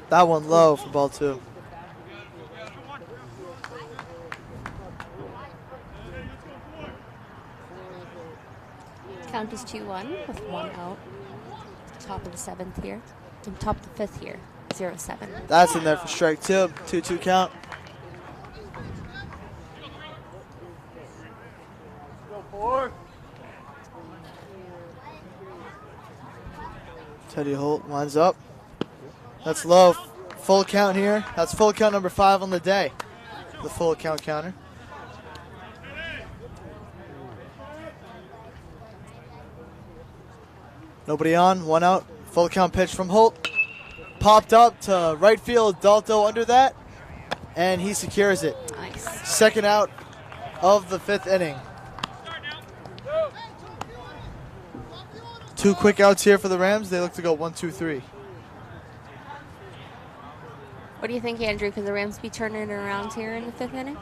That one low for ball 2. Count is 2-1 with 1 out. Top of the 7th here. And top of the 5th here. 0-7. That's in there for strike 2. 2-2 count. Teddy Holt winds up. That's low. Full count here. That's full count number 5 on the day. The full count counter. Nobody on. 1 out. Full count pitch from Holt. Popped up to right field. Dalto under that. And he secures it. Nice. 2nd out of the 5th inning. 2 quick outs here for the Rams. They look to go 1-2-3. What do you think, Andrew? Could the Rams be turning it around here in the 5th inning?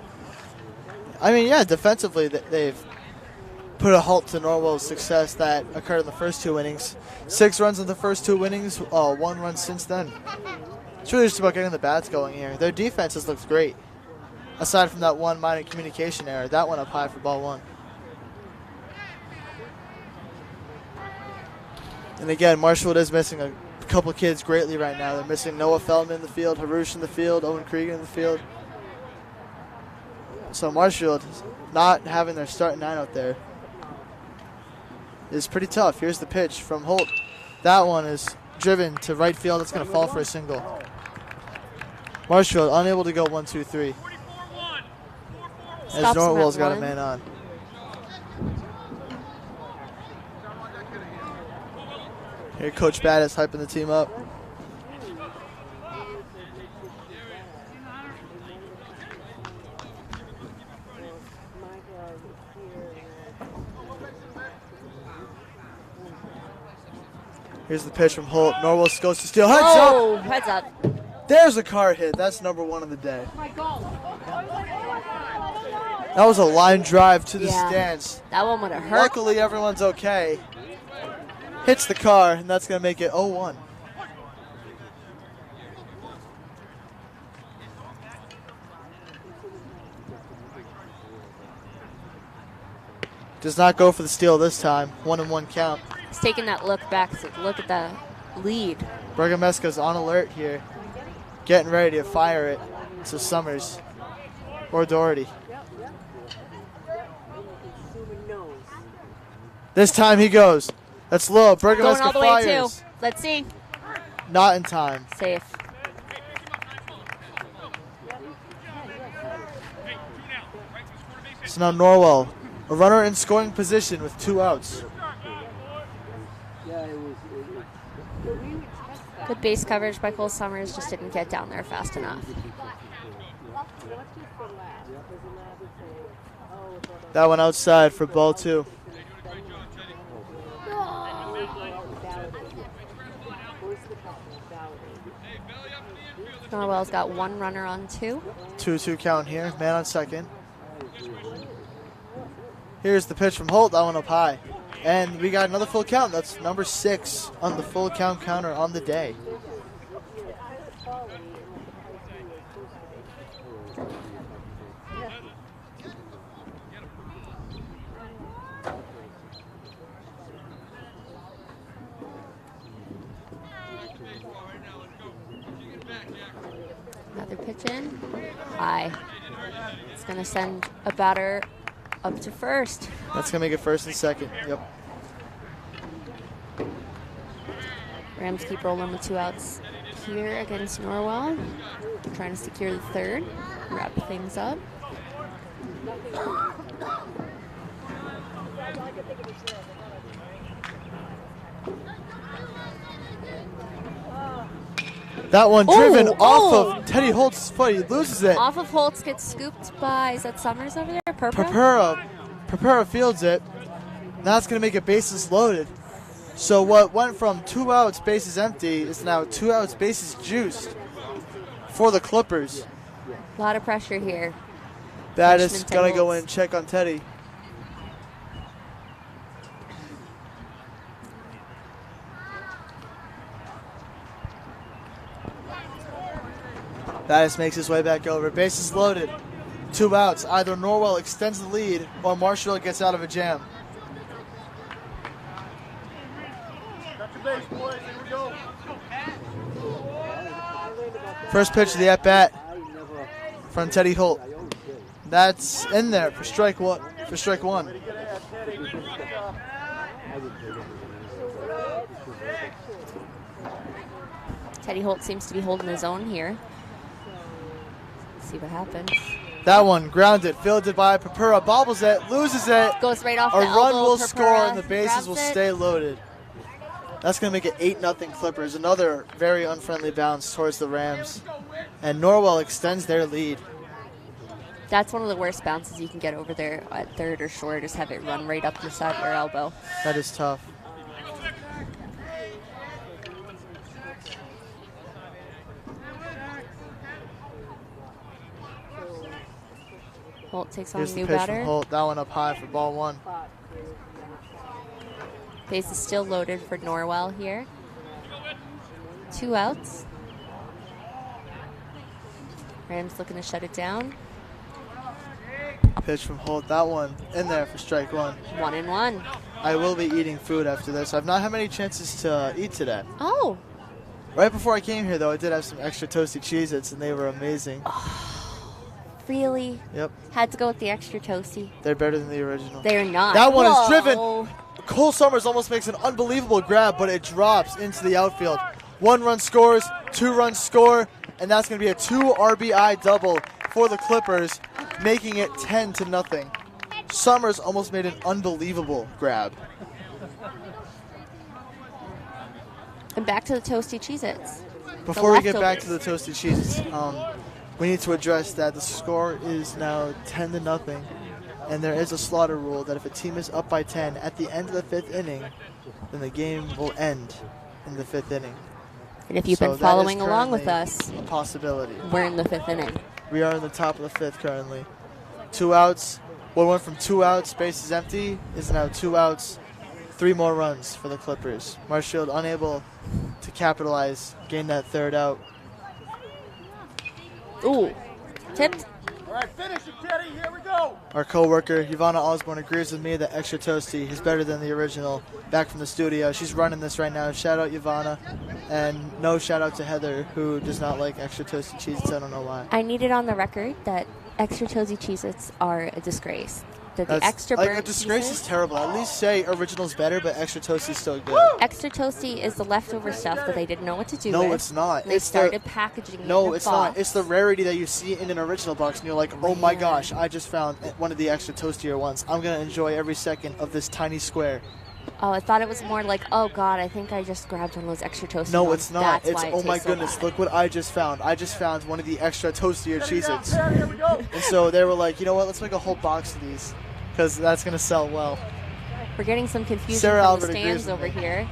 I mean, yeah, defensively they've put a halt to Norwell's success that occurred in the first 2 innings. 6 runs in the first 2 innings, 1 run since then. It's really just about getting the bats going here. Their defense has looked great. Aside from that one minor communication error, that one up high for ball 1. And again, Marshfield is missing a couple kids greatly right now. They're missing Noah Feldman in the field, Harush in the field, Owen Krieger in the field. So Marshfield not having their starting 9 out there is pretty tough. Here's the pitch from Holt. That one is driven to right field. It's going to fall for a single. Marshfield unable to go 1-2-3. As Norwell's got a man on. Here, Coach Battis hyping the team up. Here's the pitch from Holt. Norwell goes to steal. Heads up! Heads up. There's a car hit. That's number 1 of the day. That was a line drive to the stands. That one would have hurt. Luckily, everyone's okay. Hits the car, and that's going to make it 0-1. Does not go for the steal this time. 1-1 count. He's taking that look back to look at the lead. Bergameska's on alert here. Getting ready to fire it to Summers or Doherty. This time he goes. That's low. Going all Bergameska the way fires. too. Let's see. Not in time. Safe. So now Norwell, a runner in scoring position with 2 outs. Good base coverage by Cole Summers. Just didn't get down there fast enough. That one outside for ball 2. Norwell's got 1 runner on 2. 2-2 count here. Man on second. Here's the pitch from Holt. That one up high. And we got another full count. That's number 6 on the full count counter on the day. Pitch in. High. It's going to send a batter up to first. That's going to make it first and second. Yep. Rams keep rolling with 2 outs here against Norwell. Trying to secure the third. Wrap things up. That one driven off of Teddy Holtz's foot. He loses it. Off of Holtz, gets scooped by, is that Summers over there? Purpura? Purpura fields it. Now it's going to make it bases loaded. So what went from 2 outs, bases empty, is now 2 outs, bases juiced for the Clippers. A lot of pressure here. That is going to go in, check on Teddy. Battis makes his way back over. Bases loaded. 2 outs. Either Norwell extends the lead or Marshall gets out of a jam. First pitch of the at-bat from Teddy Holt. That's in there for strike one. Teddy Holt seems to be holding his own here. See what happens. That one grounded, fielded by Purpura, bobbles it, loses it. Goes right off the elbow. A run will Purpura score and the bases will grabs it. stay loaded. That's going to make it 8-0 Clippers. Another very unfriendly bounce towards the Rams. And Norwell extends their lead. That's one of the worst bounces you can get over there at third or short, is have it run right up the side of your elbow. That is tough. Holt takes on Here's a the new pitch batter. from Holt. That one up high for ball 1. Base is still loaded for Norwell here. 2 outs. Rams looking to shut it down. Pitch from Holt. That one in there for strike 1. 1-1. I will be eating food after this. I've not had many chances to eat today. Oh. Right before I came here, though, I did have some extra toasty Cheez-Its, and they were amazing. Really? Yep. Had to go with the extra toasty. They're better than the original. They're not. That one Whoa. is driven. Cole Summers almost makes an unbelievable grab, but it drops into the outfield. 1 run scores, 2 runs score, and that's going to be a 2 RBI double for the Clippers, making it 10-0. Summers almost made an unbelievable grab. And back to the toasty Cheez-Its. Before we get back to the toasted cheeses, we need to address that the score is now 10-0, and there is a slaughter rule that if a team is up by 10 at the end of the 5th inning, then the game will end in the 5th inning. And if you've been following along with currently us, a possibility. we're in the 5th inning. We are in the top of the 5th currently. 2 outs. What went from 2 outs, bases empty, is now 2 outs, 3 more runs for the Clippers. Marshfield unable to capitalize, gain that 3rd out. Ooh, tipped. All right, finish it, Teddy. Here we go. Our co-worker, Ivana Osborne, agrees with me that extra toasty is better than the original. Back from the studio. She's running this right now. Shout out Ivana. And no shout out to Heather, who does not like extra toasty Cheez-Its. I don't know why. I need it on the record that extra toasty Cheez-Its are a disgrace. That the extra burnt a disgrace pieces, is terrible. At least say original's better, but extra toasty is still good. extra toasty is the leftover stuff that they didn't know what to do No, with. it's not. They It's started packaging it No, in a it's box. not. It's the rarity that you see in an original box, and you're like, oh my gosh, I just found one of the extra toastier ones. I'm going to enjoy every second of this tiny square. Oh, I thought it was more like, oh God, I think I just grabbed one of those extra toasty No, ones. it's not. That's It's, why it oh my tastes so goodness, bad. look what I just found. I just found one of the extra toastier Cheez-Its. Here we go. And so they were like, you know what, let's make a whole box of these, because that's going to sell well. We're getting some confusion Sarah from Albert the agrees stands with over me. here.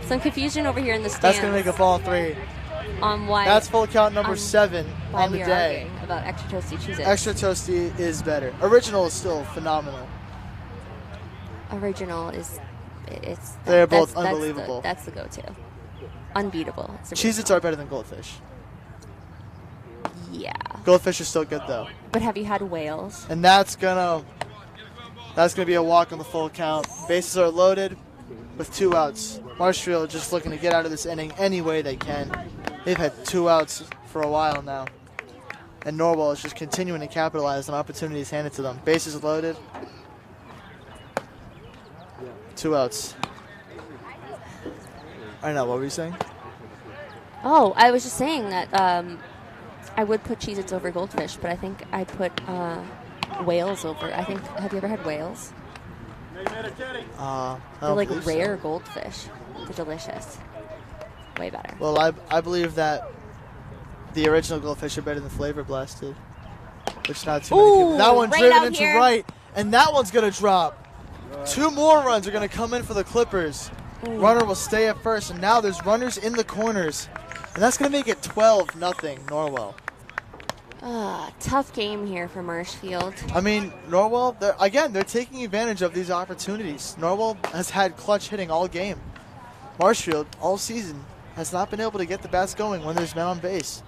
Some confusion over here in the stands. That's going to make a ball 3. On why That's full count number 7 why on the we are day. arguing about extra toasty Cheez-Its. Extra toasty is better. Original is still phenomenal. Original is, They're both unbelievable. That's the go-to. Unbeatable. It's Cheez-Its are better than Goldfish. Yeah. Goldfish is still good though. But have you had whales? And that's gonna be a walk on the full count. Bases are loaded with 2 outs. Marshfield just looking to get out of this inning any way they can. They've had 2 outs for a while now. and Norwell is just continuing to capitalize on opportunities handed to them. Bases loaded. 2 outs. I know, what were you saying? Oh, I was just saying that I would put Cheez-Its over Goldfish, but I think I'd put whales over. Have you ever had whales? They're like rare goldfish. They're delicious. Way better. Well, I believe that the original goldfish are better than Flavor Blasted. Which not too many people. That one right driven out into here. right, and that one's going to drop. 2 more runs are going to come in for the Clippers. Runner will stay at first, and now there's runners in the corners. And that's going to make it 12-0 Norwell. Tough game here for Marshfield. I mean, Norwell, they're taking advantage of these opportunities. Norwell has had clutch hitting all game. Marshfield, all season, has not been able to get the bats going when there's men on base.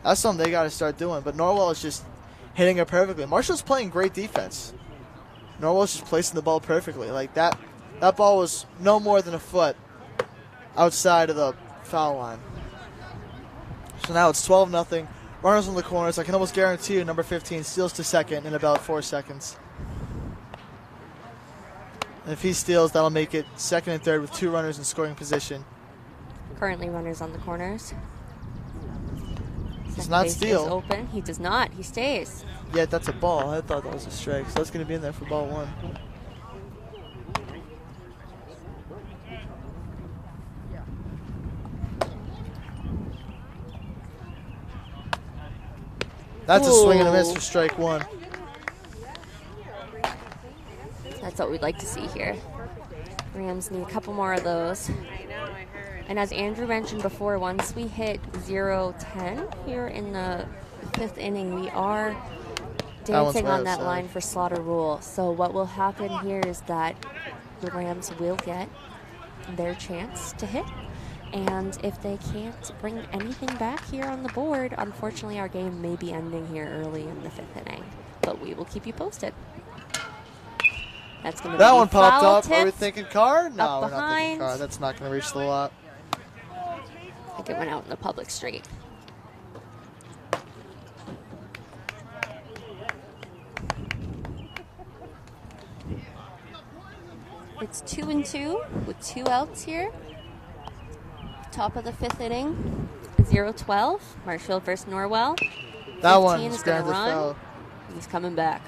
That's something they got to start doing. But Norwell is just hitting it perfectly. Marshfield's playing great defense. Norwell's just placing the ball perfectly. Like that ball was no more than a foot outside of the foul line. So now it's 12-0. Runners in the corners. I can almost guarantee you number 15 steals to second in about 4 seconds. And if he steals, that'll make it second and third with 2 runners in scoring position. Currently runners on the corners. Does not base steal. is open. He does not. He stays. Yeah, that's a ball. I thought that was a strike. So that's going to be in there for ball 1. That's a swing and a miss for strike 1. That's what we'd like to see here. Rams need a couple more of those. And as Andrew mentioned before, once we hit 0-10 here in the 5th inning, we are dancing on that line for slaughter rule. So what will happen here is that the Rams will get their chance to hit. And if they can't bring anything back here on the board, unfortunately our game may be ending here early in the 5th inning. But we will keep you posted. That's going to be that one popped up. Tipped. Are we thinking car? No, we're not behind. thinking car. That's not going to reach the lot. I think it went out in the public street. It's 2-2 with 2 outs here. Top of the 5th inning, 0-12. Marshfield versus Norwell. That one is is going to grounded run. foul. He's coming back.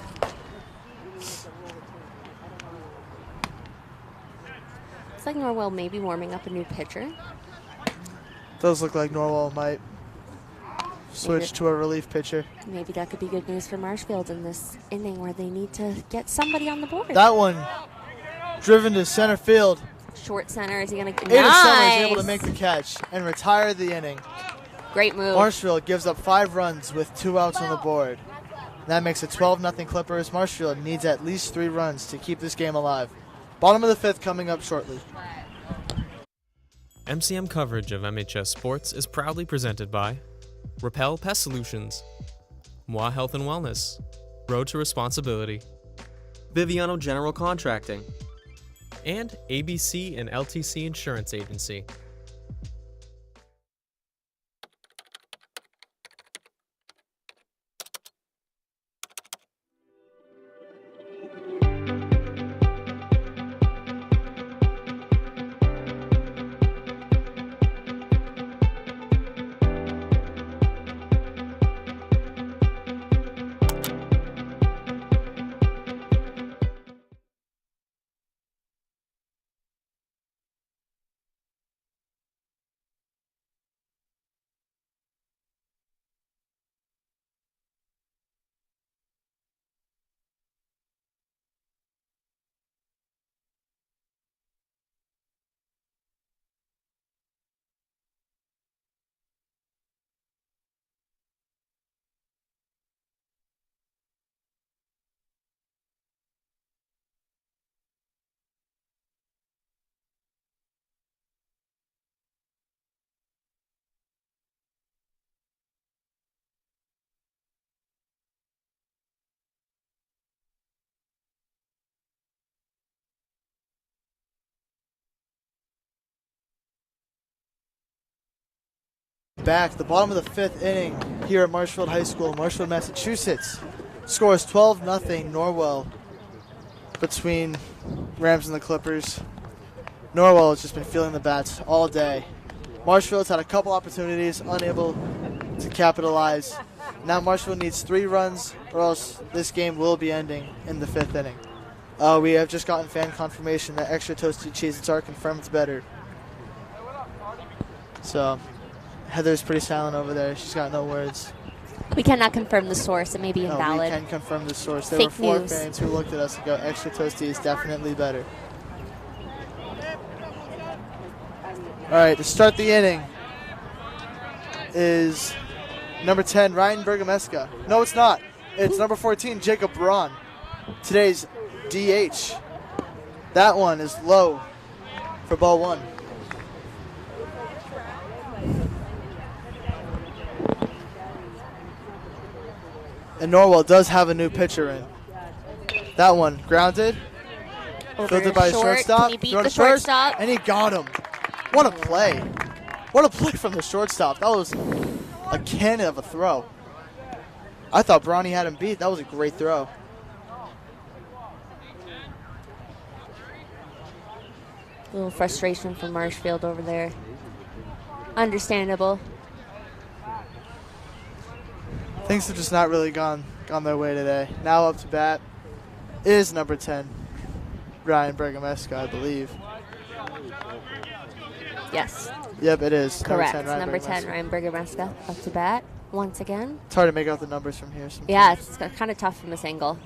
Looks like Norwell may be warming up a new pitcher. Does look like Norwell might switch to a relief pitcher. Maybe that could be good news for Marshfield in this inning where they need to get somebody on the board. That one driven to center field. Short center, is he going to... Aiden Summers is able to make the catch and retire the inning. Great move. Marshfield gives up 5 runs with 2 outs on the board. That makes it 12-0 Clippers. Marshfield needs at least 3 runs to keep this game alive. Bottom of the 5th coming up shortly. MCM coverage of MHS Sports is proudly presented by Repel Pest Solutions, Moi Health and Wellness, Road to Responsibility, Biviano General Contracting, and ABC and LTC Insurance Agency. Back, the bottom of the 5th inning. here at Marshfield High School, Marshfield, Massachusetts. Score is 12-0 Norwell between Rams and the Clippers. Norwell has just been feeling the bats all day. Marshfield's had a couple opportunities, unable to capitalize. Now Marshfield needs 3 runs or else this game will be ending in the 5th inning. We have just gotten fan confirmation that extra toasted Cheez-Its are confirmed it's better. So Heather's pretty silent over there. She's got no words. We cannot confirm the source. It may be No, invalid. we can confirm the source. There Fake were 4 news. fans who looked at us and go, extra toasty is definitely better. All right, to start the inning is number 10, Ryan Bergameska. No, it's not. It's number 14, Jacob Braun. Today's DH. That one is low for ball 1. And Norwell does have a new pitcher in. That one grounded. Filtered by the short. shortstop. Can he beat Throw the to first, shortstop? and he got him. What a play. What a play from the shortstop. That was a cannon of a throw. I thought Bronny had him beat. That was a great throw. A little frustration from Marshfield over there. Understandable. Things have just not really gone their way today. Now up to bat is number 10, Ryan Bergameska, I believe. Yes, Yep, it is. correct. Number 10, Number 10, Ryan Bergameska, up to bat once again. It's hard to make out the numbers from here. Sometimes. Yeah, it's kind of tough from this angle.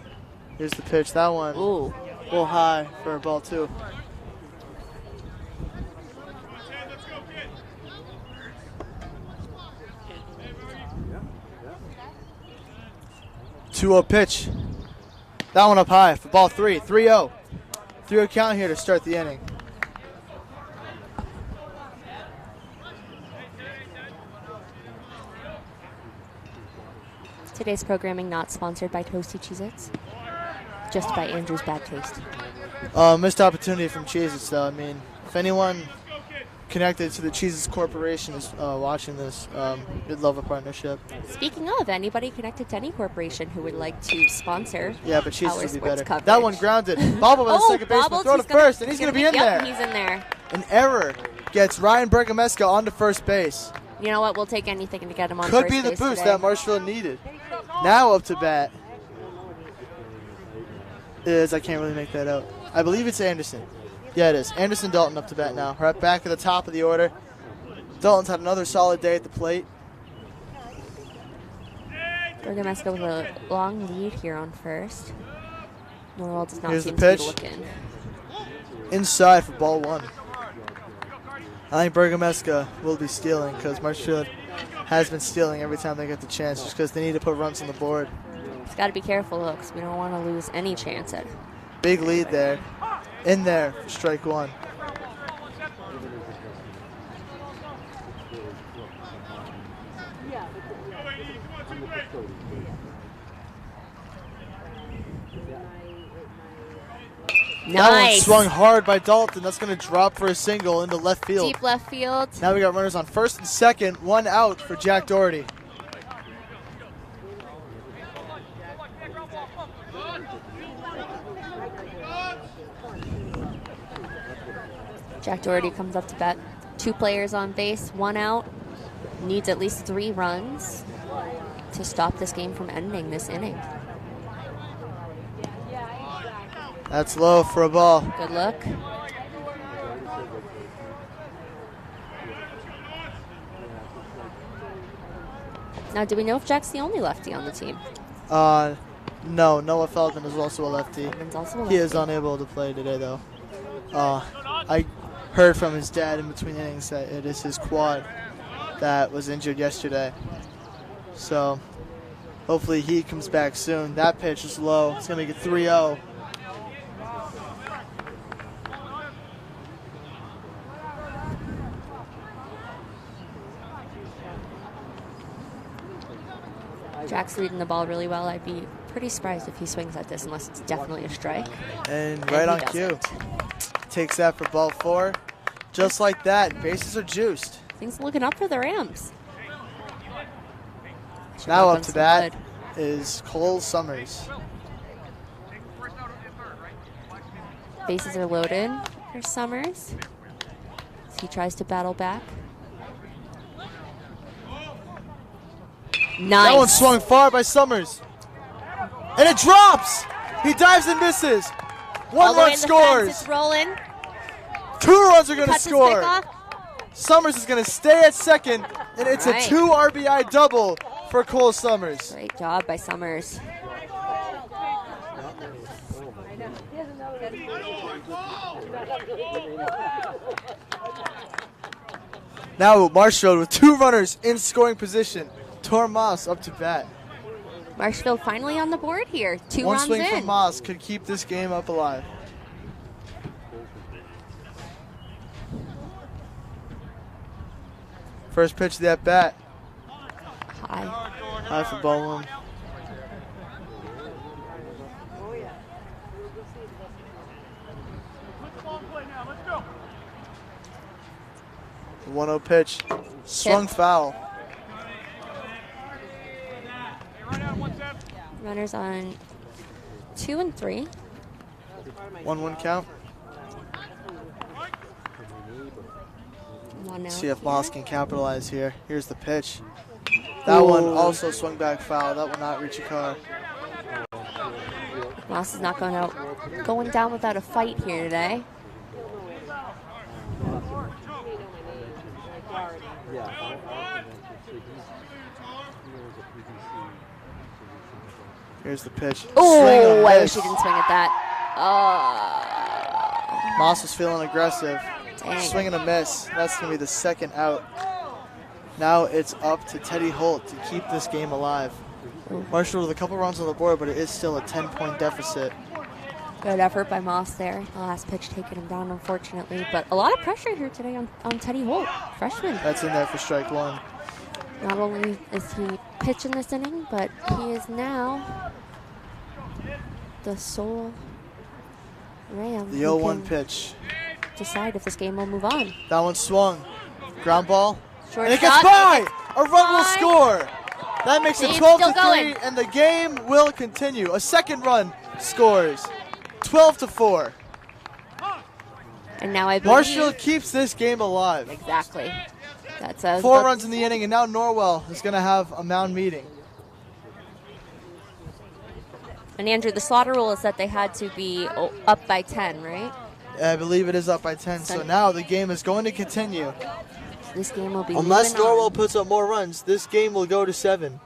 Here's the pitch. That one Ooh. a little high for ball 2. Two-0 pitch. That one up high for ball 3. 3-0. 3-0 count here to start the inning. Today's programming not sponsored by Toasty Cheez-Its, just by Andrew's bad taste. Missed opportunity from Cheez-Its, though. I mean, if anyone connected to the Cheez-Its Corporation is watching this, we'd love a partnership. Speaking of, anybody connected to any corporation who would like to sponsor Yeah, but our Cheez-Its would be sports better. coverage. That one grounded. Bobble by the second baseman. bobbled. Throw to first, and he's going to be in yep, there. He's in there. An error gets Ryan Bergameska onto first base. You know what? We'll take anything to get him on Could first be the base boost today. that Marshfield needed. Now up to bat is, I can't really make that out. I believe it's Anderson. Yeah, it is. Anderson Dalton up to bat now. Right back at the top of the order. Dalton's had another solid day at the plate. Bergameska with a long lead here on first. Norwell does not Here's seem the to be pitch. looking. Inside for ball 1. I think Bergameska will be stealing because Marshfield has been stealing every time they get the chance just because they need to put runs on the board. He's got to be careful, though, because we don't want to lose any chance at it. Big lead there. In there for strike 1. That one Nice. swung hard by Dalton. That's going to drop for a single into left field. Deep left field. Now we got runners on first and second. 1 out for Jack Doherty. Jack Doherty comes up to bat. 2 players on base, 1 out. Needs at least 3 runs to stop this game from ending this inning. That's low for a ball. Good look. Now, do we know if Jack's the only lefty on the team? No, Noah Feldman is also a lefty. Feldman's also a He is lefty. unable to play today, though. I heard from his dad in between innings that it is his quad that was injured yesterday. So hopefully he comes back soon. That pitch is low. It's going to make it 3-0. Jack's reading the ball really well. I'd be pretty surprised if he swings at this unless it's definitely a strike. And And right he on cue. Takes that for ball 4. Just like that, bases are juiced. Things looking up for the Rams. Now up to bat is Cole Summers. Bases are loaded for Summers. He tries to battle back. Nice. That one swung far by Summers. And it drops! He dives and misses. One run scores. It's rolling. 2 runs are going to Cuts his score. pick off. Summers is going to stay at second, and it's a 2 RBI double for Cole Summers. Great job by Summers. Now Marshfield with 2 runners in scoring position. Moss up to bat. Marshfield finally on the board here. 2 One runs swing in. from Moss could keep this game up alive. First pitch of the at bat. High. High for ball 1. The 1-0 pitch. Swung foul. Runners on 2 and 3. 1-1 count. One out. See if Moss can capitalize here. Here's the pitch. That one also swung back foul. That will not reach a car. Moss is not going down without a fight here today. Here's the pitch. Oh, I wish he didn't swing at that. Moss was feeling aggressive. Dang. Swing and a miss. That's going to be the second out. Now it's up to Teddy Holt to keep this game alive. Marshall with a couple runs on the board, but it is still a 10-point deficit. Good effort by Moss there. The last pitch taking him down, unfortunately. But a lot of pressure here today on Teddy Holt, freshman. That's in there for strike 1. Not only is he pitching this inning, but he is now the sole Ram. The 0-1 pitch. Decide if this game will move on. That one swung. Ground ball. Short and it shot. gets by! A run will score. That makes it Game's 12-3, still going. and the game will continue. A second run scores. 12-4. And now I believe Marshall keeps this game alive. exactly. That's a 4 runs in the inning, and now Norwell is going to have a mound meeting. And Andrew, the slaughter rule is that they had to be up by 10, right? I believe it is up by 10, so now the game is going to continue. This game will be Unless moving on. Norwell puts up more runs, this game will go to 7.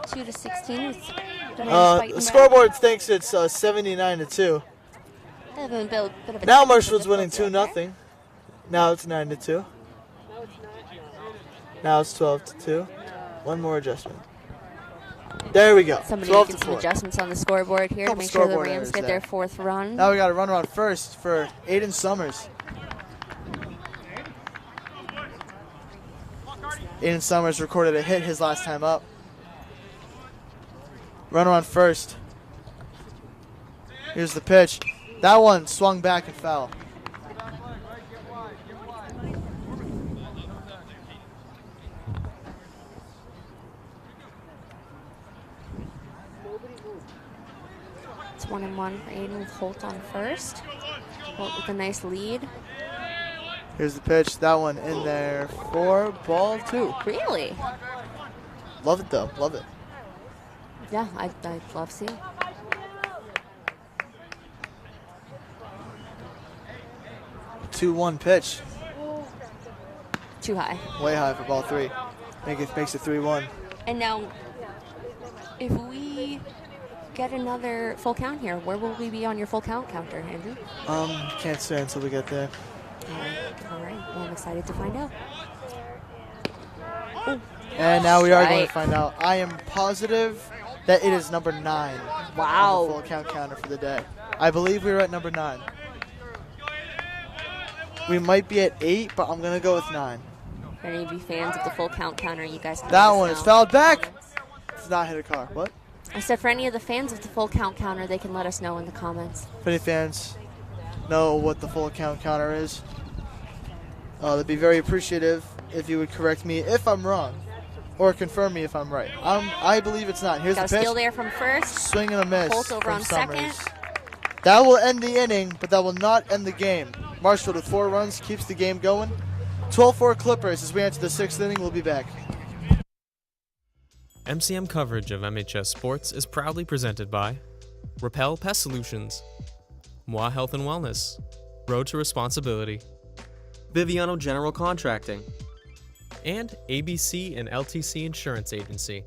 2-16. The scoreboard thinks it's 79-2. Now Marshall's winning 2-0. Now it's 9-2. Now it's 12-2. One more adjustment. There we go. Somebody 12 making to some 4. adjustments on the scoreboard here to Couple make sure the scoreboard Rams errors get there. their 4th run. Now we got a runner on first for Aiden Summers. Aiden Summers recorded a hit his last time up. Runner on first. Here's the pitch. That one swung back and foul. It's 1-1 for Aiden with Holt on first. Holt with a nice lead. Here's the pitch. That one in there for ball 2. Really? Love it though. Love it. Yeah, I'd love to see. Two 2-1 pitch. Too high. Way high for ball 3. Makes it 3-1. And now, if we get another full count here, where will we be on your full count counter, Andrew? Can't say until we get there. All right. Well, I'm excited to find out. Oh, And now we are going to strike. find out. I am positive that it is number 9. Wow. On the full count counter for the day. I believe we were at number 9. We might be at 8, but I'm going to go with 9. For any of you fans of the full count counter, you guys can That let us one is know. fouled back. Does not hit a car. What? I said for any of the fans of the full count counter, they can let us know in the comments. If any fans know what the full count counter is, they'd be very appreciative if you would correct me if I'm wrong, or confirm me if I'm right. I believe it's not. Here's Got the a pitch. steal there from first. Swing and a miss. Holt over from on Summers. second. That will end the inning, but that will not end the game. Marshfield with 4 runs keeps the game going. 12-4 Clippers as we enter the 6th inning. We'll be back. MCM coverage of MHS Sports is proudly presented by Repel Pest Solutions, Moi Health and Wellness, Road to Responsibility, Biviano General Contracting. and ABC and LTC Insurance Agency.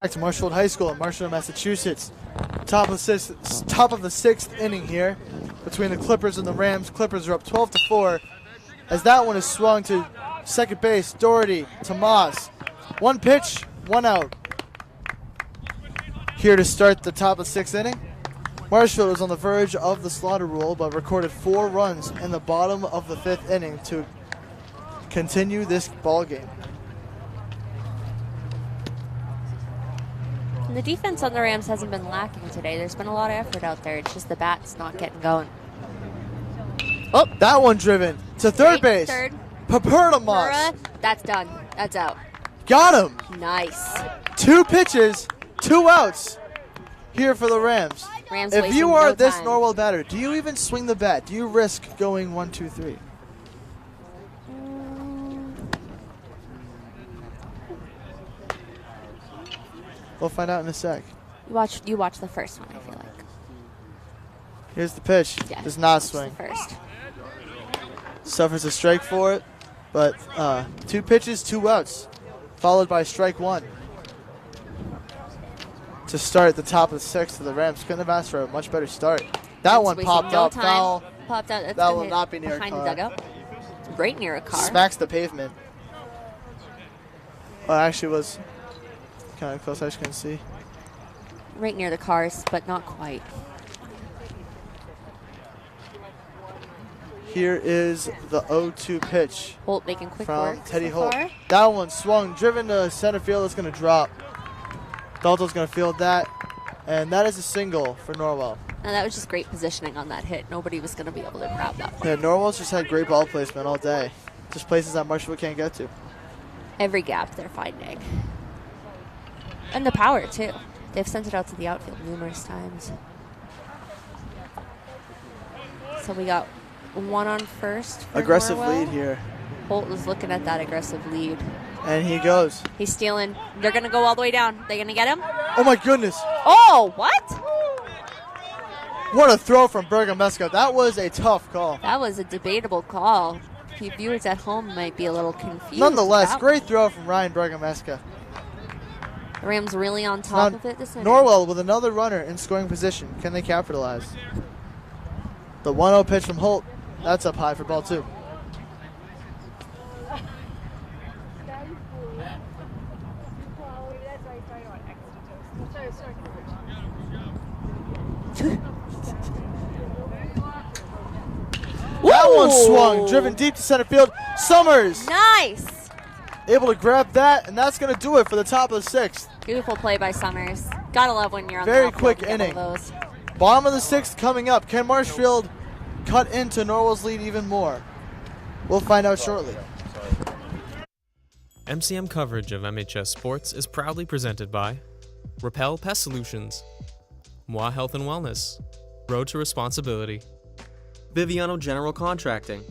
Back to Marshfield High School in Marshfield, Massachusetts. Top of the sixth inning here between the Clippers and the Rams. Clippers are up 12-4 as that one is swung to second base. Doherty, Tomas. 1 pitch, 1 out. Here to start the top of the 6th inning. Marshfield was on the verge of the slaughter rule, but recorded 4 runs in the bottom of the 5th inning to continue this ball game. The defense on the Rams hasn't been lacking today. There's been a lot of effort out there. It's just the bat's not getting going. Oh, that one driven to third base. Third. Paperdamas. That's done. That's out. Got him. Nice. 2 pitches, 2 outs here for the Rams. Rams If wasting you are no this time. Norwell batter, do you even swing the bat? Do you risk going 1, 2, 3? We'll find out in a sec. You watch the first one, I feel like. Here's the pitch. Yeah, Does not watch swing. the first. Suffers a strike for it, but 2 pitches, 2 outs, followed by strike 1. To start at the top of the 6th of the Rams. Couldn't have asked for a much better start. That Rams one wasting popped no up. time. Foul. Popped out. That's That gonna will hit not be near a behind car. the dugout. Right near a car. Smacks the pavement. Well, actually was kind of close. I just couldn't see. Right near the cars, but not quite. Here is the 0-2 pitch Holt making quick from work Teddy so Holt. far. That one swung, driven to center field. It's going to drop. Dalto's going to field that, and that is a single for Norwell. And that was just great positioning on that hit. Nobody was going to be able to grab that one. Yeah, Norwell's just had great ball placement all day. Just places that Marshfield can't get to. Every gap they're finding. And the power, too. They've sent it out to the outfield numerous times. So we got 1 on first for Aggressive Norwell. lead here. Holt was looking at that aggressive lead. And he goes. He's stealing. They're going to go all the way down. They going to get him? Oh, my goodness. Oh, what? What a throw from Bergameska. That was a tough call. That was a debatable call. The viewers at home might be a little confused. Nonetheless, about great throw from Ryan Bergameska. The Rams really on top Now, of it this inning. Norwell with another runner in scoring position. Can they capitalize? The 1-0 pitch from Holt. That's up high for ball 2. That one swung, driven deep to center field. Summers Nice. able to grab that, and that's going to do it for the top of the 6th. Beautiful play by Summers. Gotta love when you're on Very the outfield quick to get one inning. of those. Bottom of the 6th coming up. Can Marshfield cut into Norwell's lead even more? We'll find out shortly. MCM coverage of MHS Sports is proudly presented by Repel Pest Solutions, Moi Health and Wellness, Road to Responsibility, Biviano General Contracting.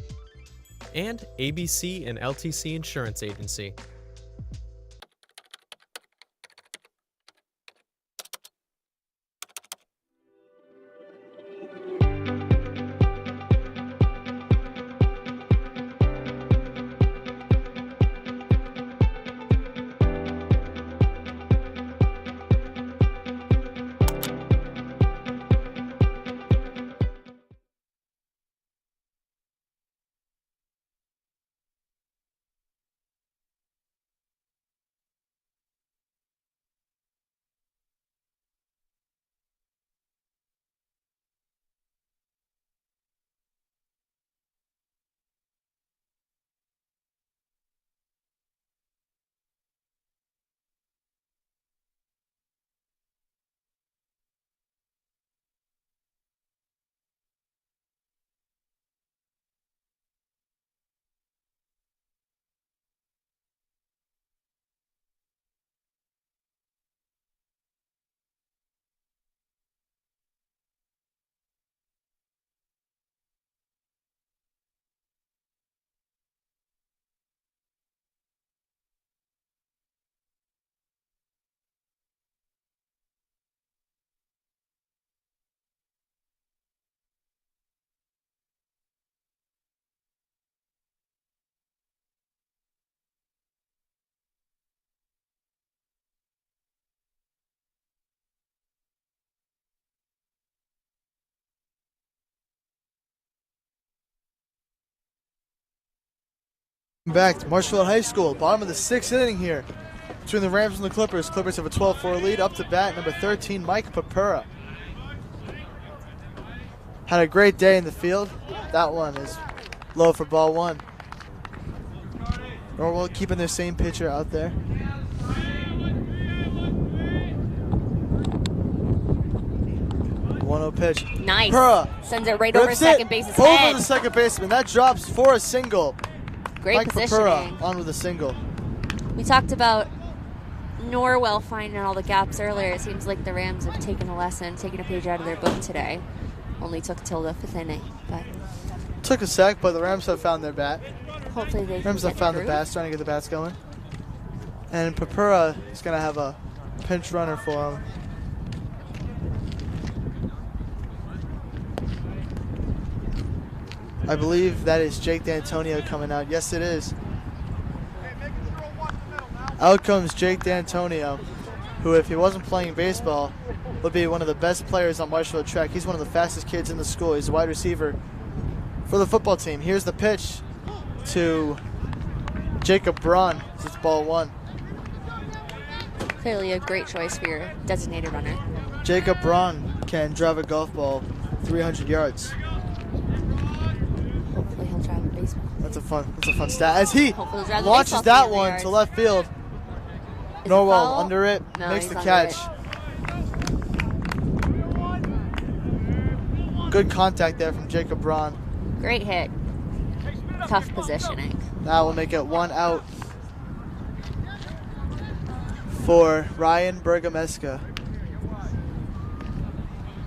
and ABC and LTC Insurance Agency. Back to Marshfield High School, bottom of the 6th inning here between the Rams and the Clippers. Clippers have a 12-4 lead. Up to bat, number 13, Mike Papura. Had a great day in the field. That one is low for ball 1. Norwell keeping their same pitcher out there. One-0 pitch. Nice. Papura Sends it right over rips second it base's over head. the second baseman. That drops for a single. Great Mike positioning. Papura on with a single. We talked about Norwell finding all the gaps earlier. It seems like the Rams have taken a lesson, taken a page out of their book today. Only took till the 5th inning, but Took a sec, but the Rams have found their bat. hopefully they can Rams have get found the through. bats, trying to get the bats going. And Papura is going to have a pinch runner for him. I believe that is Jake D'Antonio coming out. Yes, it is. Out comes Jake D'Antonio, who, if he wasn't playing baseball, would be one of the best players on Marshfield track. He's one of the fastest kids in the school. He's a wide receiver for the football team. Here's the pitch to Jacob Braun. It's ball 1. Clearly a great choice for your designated runner. Jacob Braun can drive a golf ball 300 yards. Hopefully he'll drive a baseball. That's a fun stat. As he Hopefully he'll drive the launches baseball that 300 one yards. to left field. Is it Norwell foul? under it, No, makes he's the under catch. it. Good contact there from Jacob Braun. Great hit. Tough positioning. Now we'll make it 1 out for Ryan Bergameska.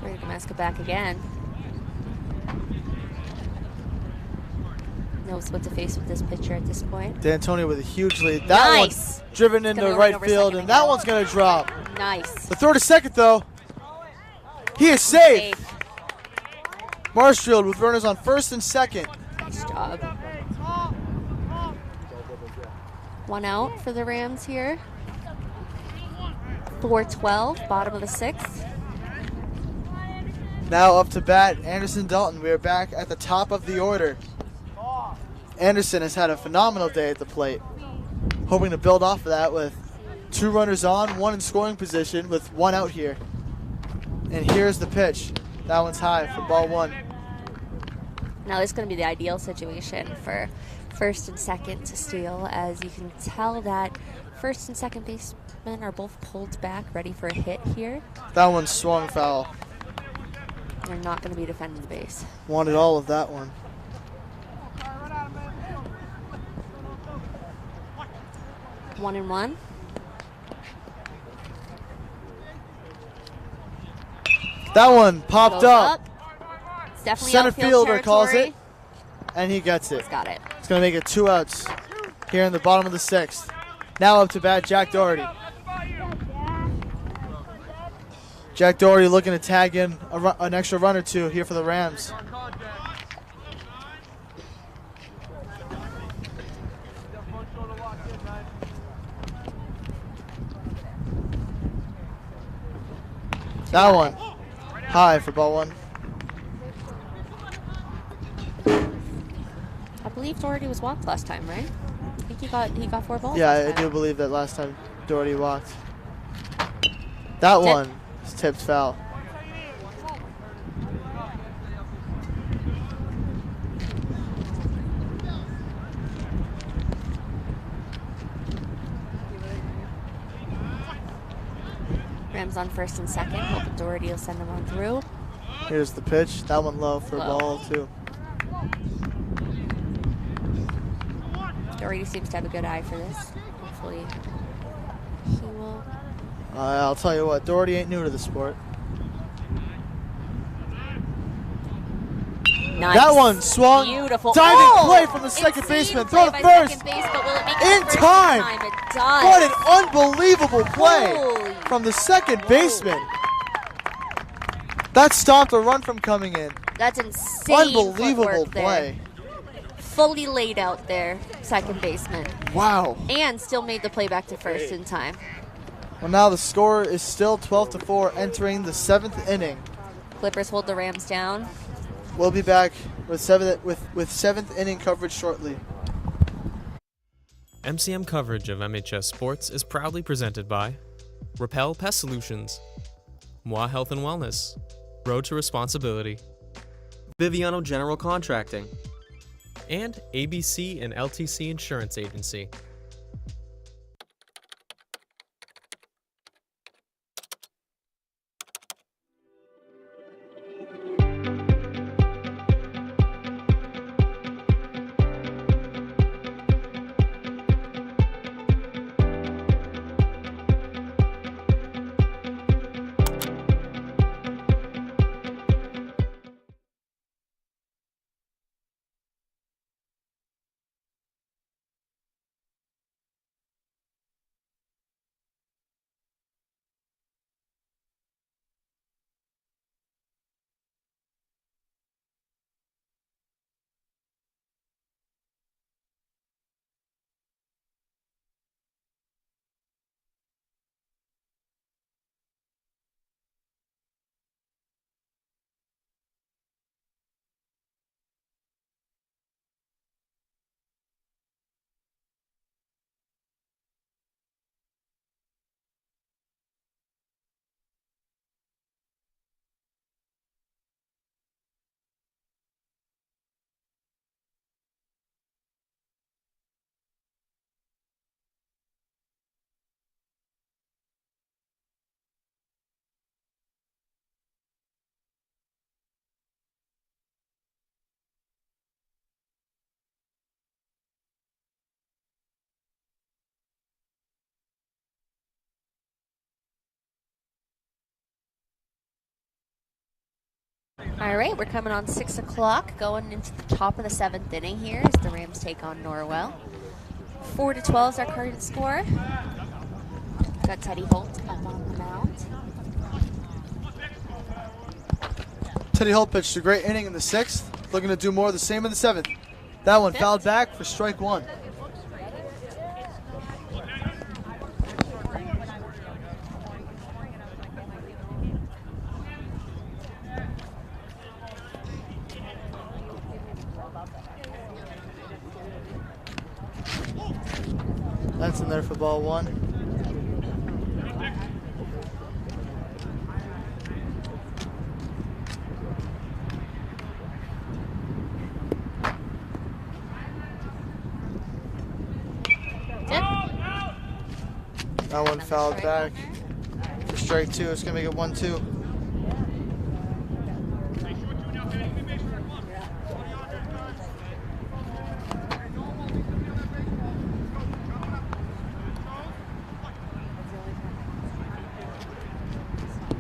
Ready to mask it back again. Knows what to face with this pitcher at this point. D'Antonio with a huge lead. That Nice. one's driven into Gonna go right over field, second and that again. one's going to drop. Nice. The throw to second, though. He is safe. Safe. Marshfield with runners on first and second. Nice job. 1 out for the Rams here. 4-12, bottom of the 6th. Now up to bat, Anderson Dalton. We are back at the top of the order. Anderson has had a phenomenal day at the plate. Hoping to build off of that with 2 runners on, 1 in scoring position with 1 out here. And here's the pitch. That one's high for ball 1. Now this is going to be the ideal situation for first and second to steal, as you can tell that first and second basemen are both pulled back, ready for a hit here. That one swung foul. They're not going to be defending the base. Wanted all of that one. One and one. That one popped Goes up. It's definitely Center outfield fielder calls territory. it, and he gets it. He's got it. It's going to make it 2 outs here in the bottom of the 6th. Now up to bat, Jack Doherty. Jack Doherty looking to tag in an extra run or 2 here for the Rams. That one high for ball 1. I believe Doherty was walked last time, right? I think he got 4 balls. Yeah, last I time. do believe that last time Doherty walked. That one is tipped foul. Rams on first and second. Hoping Doherty will send them on through. Here's the pitch. That one low for Low. ball 2. Doherty seems to have a good eye for this. Hopefully he will. I'll tell you what, Doherty ain't new to the sport. Nice. That one swung. Beautiful. Diving play from the second Insane baseman. play Throw to by first. second base, but will it make it In to first time. It does. What an unbelievable play Holy from the second baseman. That stopped a run from coming in. That's insane. Unbelievable footwork there. play. Fully laid out there, second baseman. Wow. And still made the play back to first in time. Well, now the score is still 12-4 entering the 7th inning. Clippers hold the Rams down. We'll be back with 7th inning coverage shortly. MCM coverage of MHS Sports is proudly presented by Repel Pest Solutions, Moi Health and Wellness, Road to Responsibility, Biviano General Contracting. and ABC and LTC Insurance Agency. All right, we're coming on 6 o'clock, going into the top of the 7th inning here as the Rams take on Norwell. 4-12 is our current score. Got Teddy Holt up on the mound. Teddy Holt pitched a great inning in the 6th, looking to do more of the same in the 7th. That one fouled back for strike 1. That's in there for ball 1. Strike it. That one fouled back for strike 2. It's going to make it 1-2.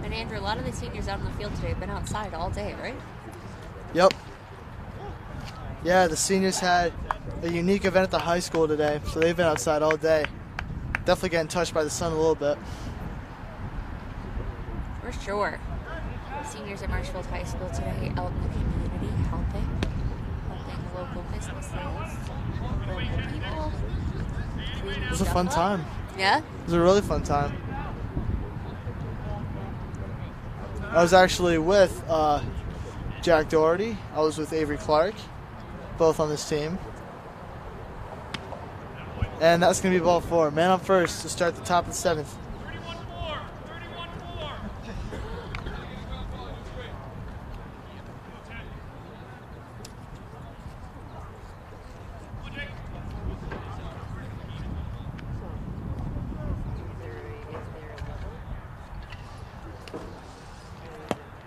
And Andrew, a lot of the seniors out on the field today have been outside all day, right? Yep. Yeah, the seniors had a unique event at the high school today, so they've been outside all day. Definitely getting touched by the sun a little bit. For sure. Seniors at Marshfield High School today out in the community helping local businesses, local people. It was a fun time. Yeah? It was a really fun time. I was actually with Jack Doherty. I was with Avery Clark, both on this team. And that's going to be ball 4. Man up first to start the top of the 7th.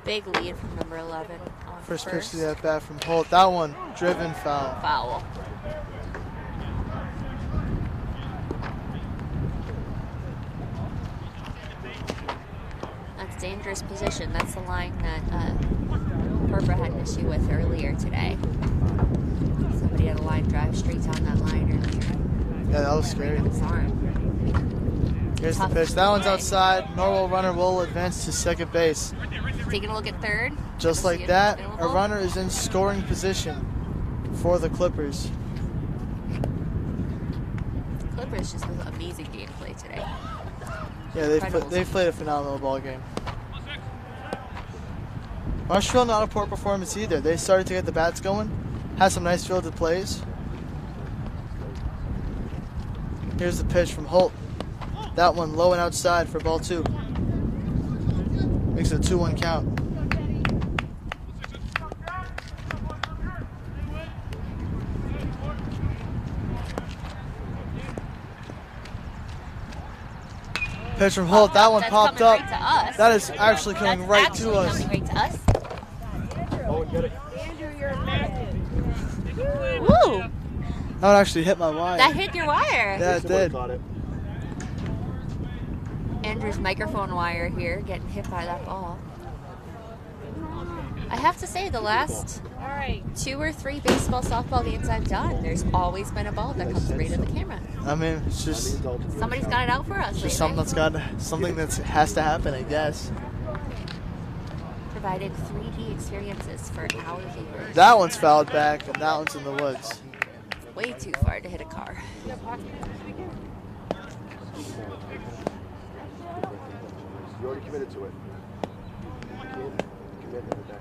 Big lead from number 11 on First pitch to the at-bat from Holt. That one, driven foul. Foul. That's dangerous position. That's the line that Barbara had an issue with earlier today. Somebody had a line drive straight down that line earlier. Yeah, that was scary. Right on his arm. Here's the pitch. That one's outside. Norwell runner will advance to second base. Taking a look at third. Just like that, a runner is in scoring position for the Clippers. Clippers just with amazing gameplay today. Yeah, they've played a phenomenal ball game. Marshfield not a poor performance either. They started to get the bats going, had some nice fielded plays. Here's the pitch from Holt. That one low and outside for ball 2. Makes it a 2-1 count. Pitch from Holt. That one popped up. Right to us. That is actually coming right to us. Coming right to us. Woo! That one actually hit my wire. That hit your wire. Yeah, it did. Andrew's microphone wire here getting hit by that ball. I have to say, the last 2 or 3 baseball, softball games I've done, there's always been a ball that comes right to the camera. I mean, it's just Somebody's got it out for us. just something that has to happen, I guess. Provided 3D experiences for our viewers. That one's fouled back, and that one's in the woods. Way too far to hit a car. You already committed to it. Commitment with that.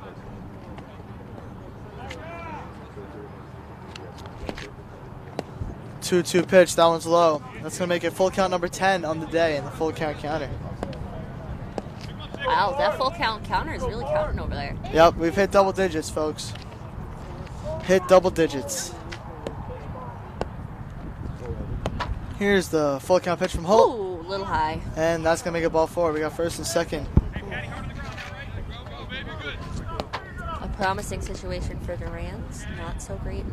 2-2 pitch. That one's low. That's going to make it full count number 10 on the day in the full count counter. Wow, that full count counter is really counting over there. Yep, we've hit double digits, folks. Hit double digits. Here's the full count pitch from Holt. Ooh, a little high. And that's going to make it ball 4. We got first and second. A promising situation for the Rams. Not so great.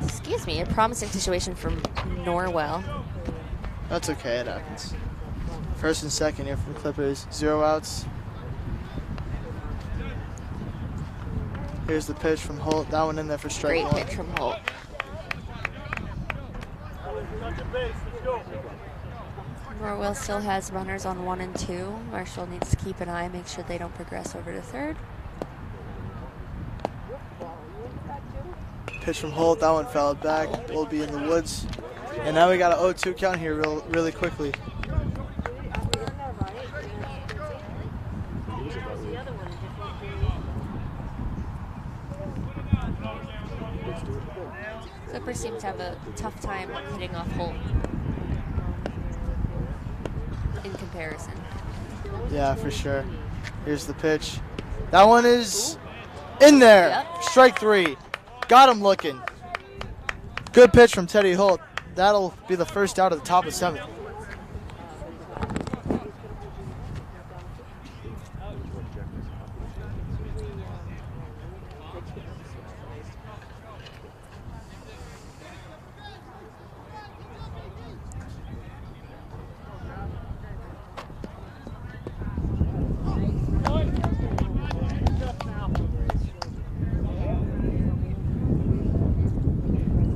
Excuse me. A promising situation for Norwell. That's okay, it happens. First and second here for the Clippers. 0 outs. Here's the pitch from Holt. That one in there for strike 1. Great pitch from Holt. Norwell still has runners on 1 and 2. Marshall needs to keep an eye, make sure they don't progress over to third. Pitch from Holt. That one fouled back. Will be in the woods. And now we got an 0-2 count here really quickly. Clippers seem to have a tough time hitting off Holt in comparison. Yeah, for sure. Here's the pitch. That one is in there. Yep. Strike 3. Got him looking. Good pitch from Teddy Holt. That'll be the first out of the top of 7th.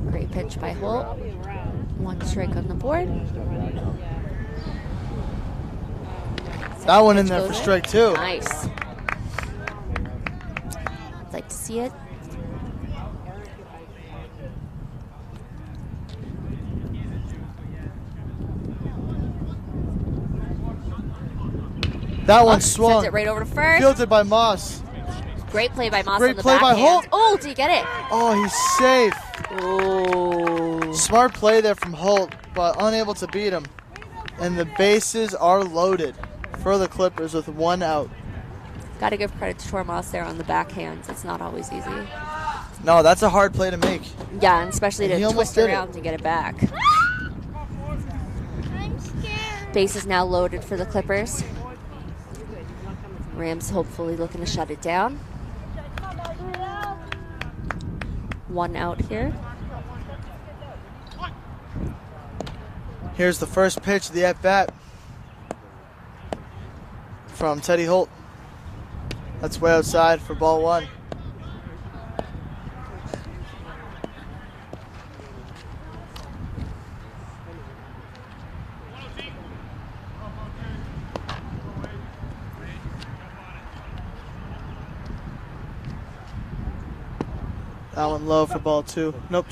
Great pitch by Holt. 1 strike on the board. That one in Pitch there for goes strike 2. Nice. I'd like to see it. That one Sends swung. it right over to first. Fielded by Moss. Great play by Moss Great on the play by backhand. Holt. Oh, did you get it? Oh, he's safe. Oh. Smart play there from Holt, but unable to beat him. And the bases are loaded for the Clippers with 1 out. Got to give credit to Tormos there on the backhands. It's not always easy. No, that's a hard play to make. Yeah, and especially And he to almost twist did it. around to get it back. Base is now loaded for the Clippers. Rams hopefully looking to shut it down. 1 out here. Here's the first pitch of the at-bat from Teddy Holt. That's way outside for ball 1. That one low for ball 2. Nope.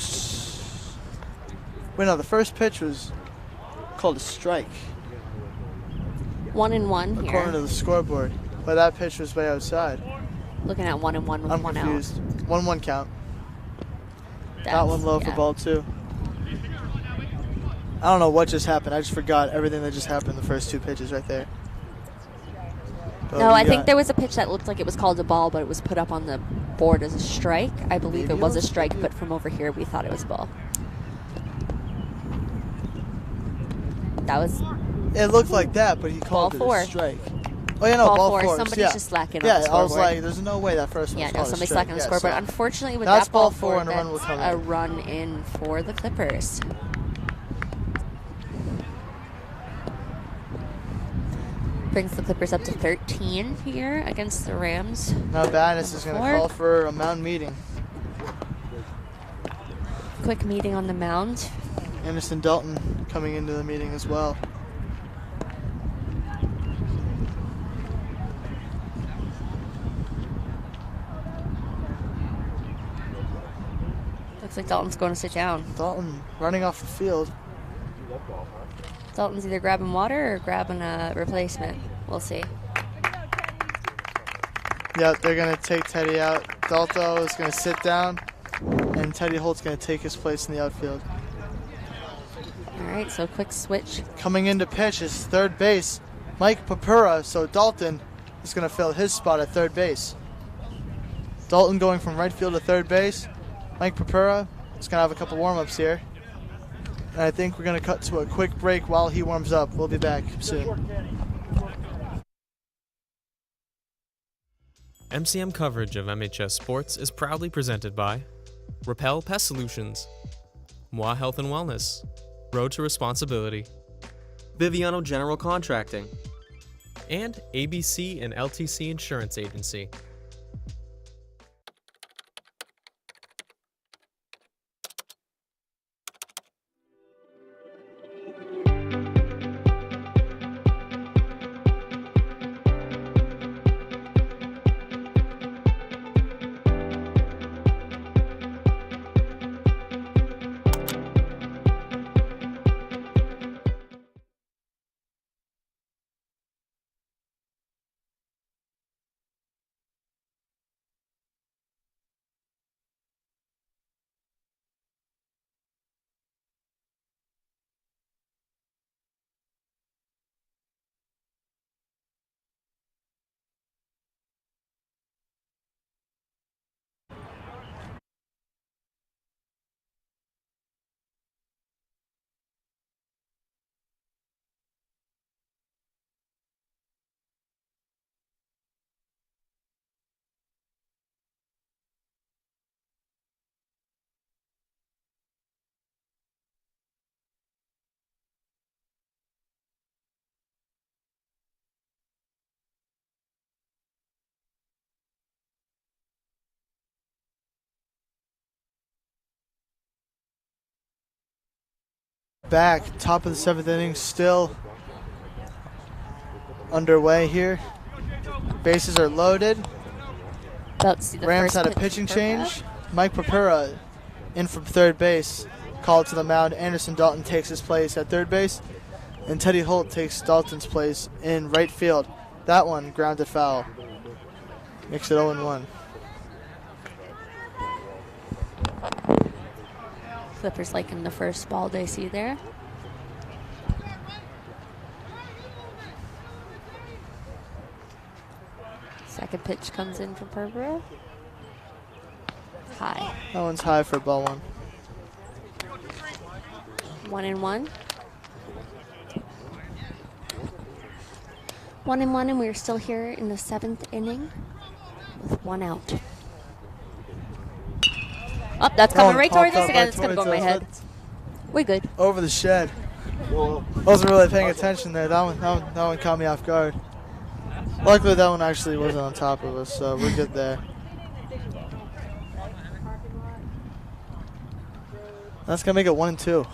Wait, no, the first pitch was called a strike 1-1 according here. to the scoreboard. But that pitch was way outside. Looking at 1-1 with I'm 1 out. confused. 1-1 count. That That's- one low for yeah. ball 2. I don't know what just happened. I just forgot everything that just happened the first 2 pitches right there. But No, we I think got- there was a pitch that looked like it was called a ball, but it was put up on the board as a strike. I believe it was a strike, but from over here we thought it was a ball. That was It looked like that, but he called Ball 4. it a strike. Oh, yeah, no, Ball ball 4. 4. Somebody's yeah. just slacking on Yeah, the I was scoreboard. like, there's no way that first one Yeah, was no, called a somebody's strike. slacking on the Yeah, scoreboard. so Unfortunately, with that's that ball ball 4 and a run will that's come a in. run in for the Clippers. Brings the Clippers up to 13 here against the Rams. Now Badness is going to Forward. call for a mound meeting. Quick meeting on the mound. Anderson Dalton coming into the meeting as well. Looks like Dalton's going to sit down. Dalton running off the field. Dalton's either grabbing water or grabbing a replacement. We'll see. Yeah, they're going to take Teddy out. Dalto is going to sit down, and Teddy Holt's going to take his place in the outfield. All right, so quick switch. Coming into pitch is third base, Mike Papura. So Dalton is going to fill his spot at third base. Dalton going from right field to third base. Mike Papura is going to have a couple warm-ups here. And I think we're going to cut to a quick break while he warms up. We'll be back soon. MCM coverage of MHS Sports is proudly presented by Repel Pest Solutions, Moi Health and Wellness, Road to Responsibility, Biviano General Contracting. and ABC and LTC Insurance Agency. back. Top of the 7th inning, still underway here. Bases are loaded. About to see the Rams first had a pitch pitching for change. Pest. Mike Papura in from third base. Called to the mound. Anderson Dalton takes his place at third base. And Teddy Holt takes Dalton's place in right field. That one grounded foul. Makes it 0-1. Clippers liking the first ball they see there. Second pitch comes in from Perborough. High. That one's high for ball one. 1-1. 1-1, and we're still here in the 7th inning with 1 out. Oh, that's coming right towards us again. It's going to go in my head. We're good. Over the shed. Wasn't really paying attention there. That one caught me off guard. Luckily, that one actually wasn't on top of us, so we're good there. That's going to make it 1-2.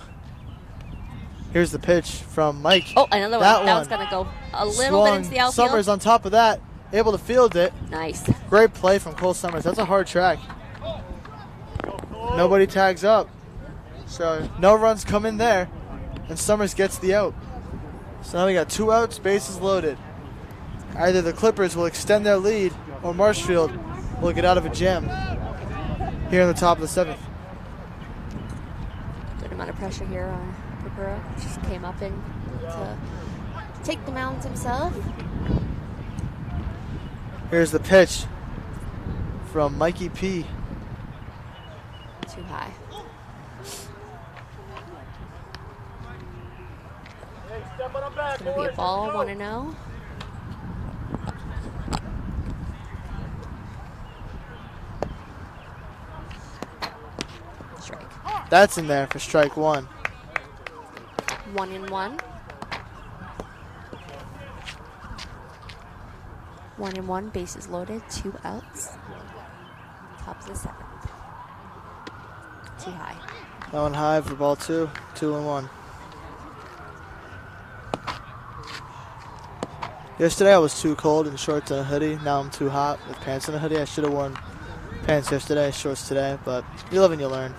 Here's the pitch from Mike. Oh, another one. That was going to go a little bit into the outfield. Summers on top of that, able to field it. Nice. Great play from Cole Summers. That's a hard track. Nobody tags up. So no runs come in there, and Summers gets the out. So now we got 2 outs, bases loaded. Either the Clippers will extend their lead, or Marshfield will get out of a jam here in the top of the 7th. Good amount of pressure here on Perborough. Just came up in to take the mound himself. Here's the pitch from Mikey P. Too high. It's going to be a ball, 1-0. Strike. That's in there for strike 1. 1-1. 1-1, bases loaded, 2 outs. Top of the 7th. Too high. That one high for ball 2. 2-1. Yesterday I was too cold in shorts and a hoodie. Now I'm too hot with pants and a hoodie. I should have worn pants yesterday, shorts today, but you live and you learn.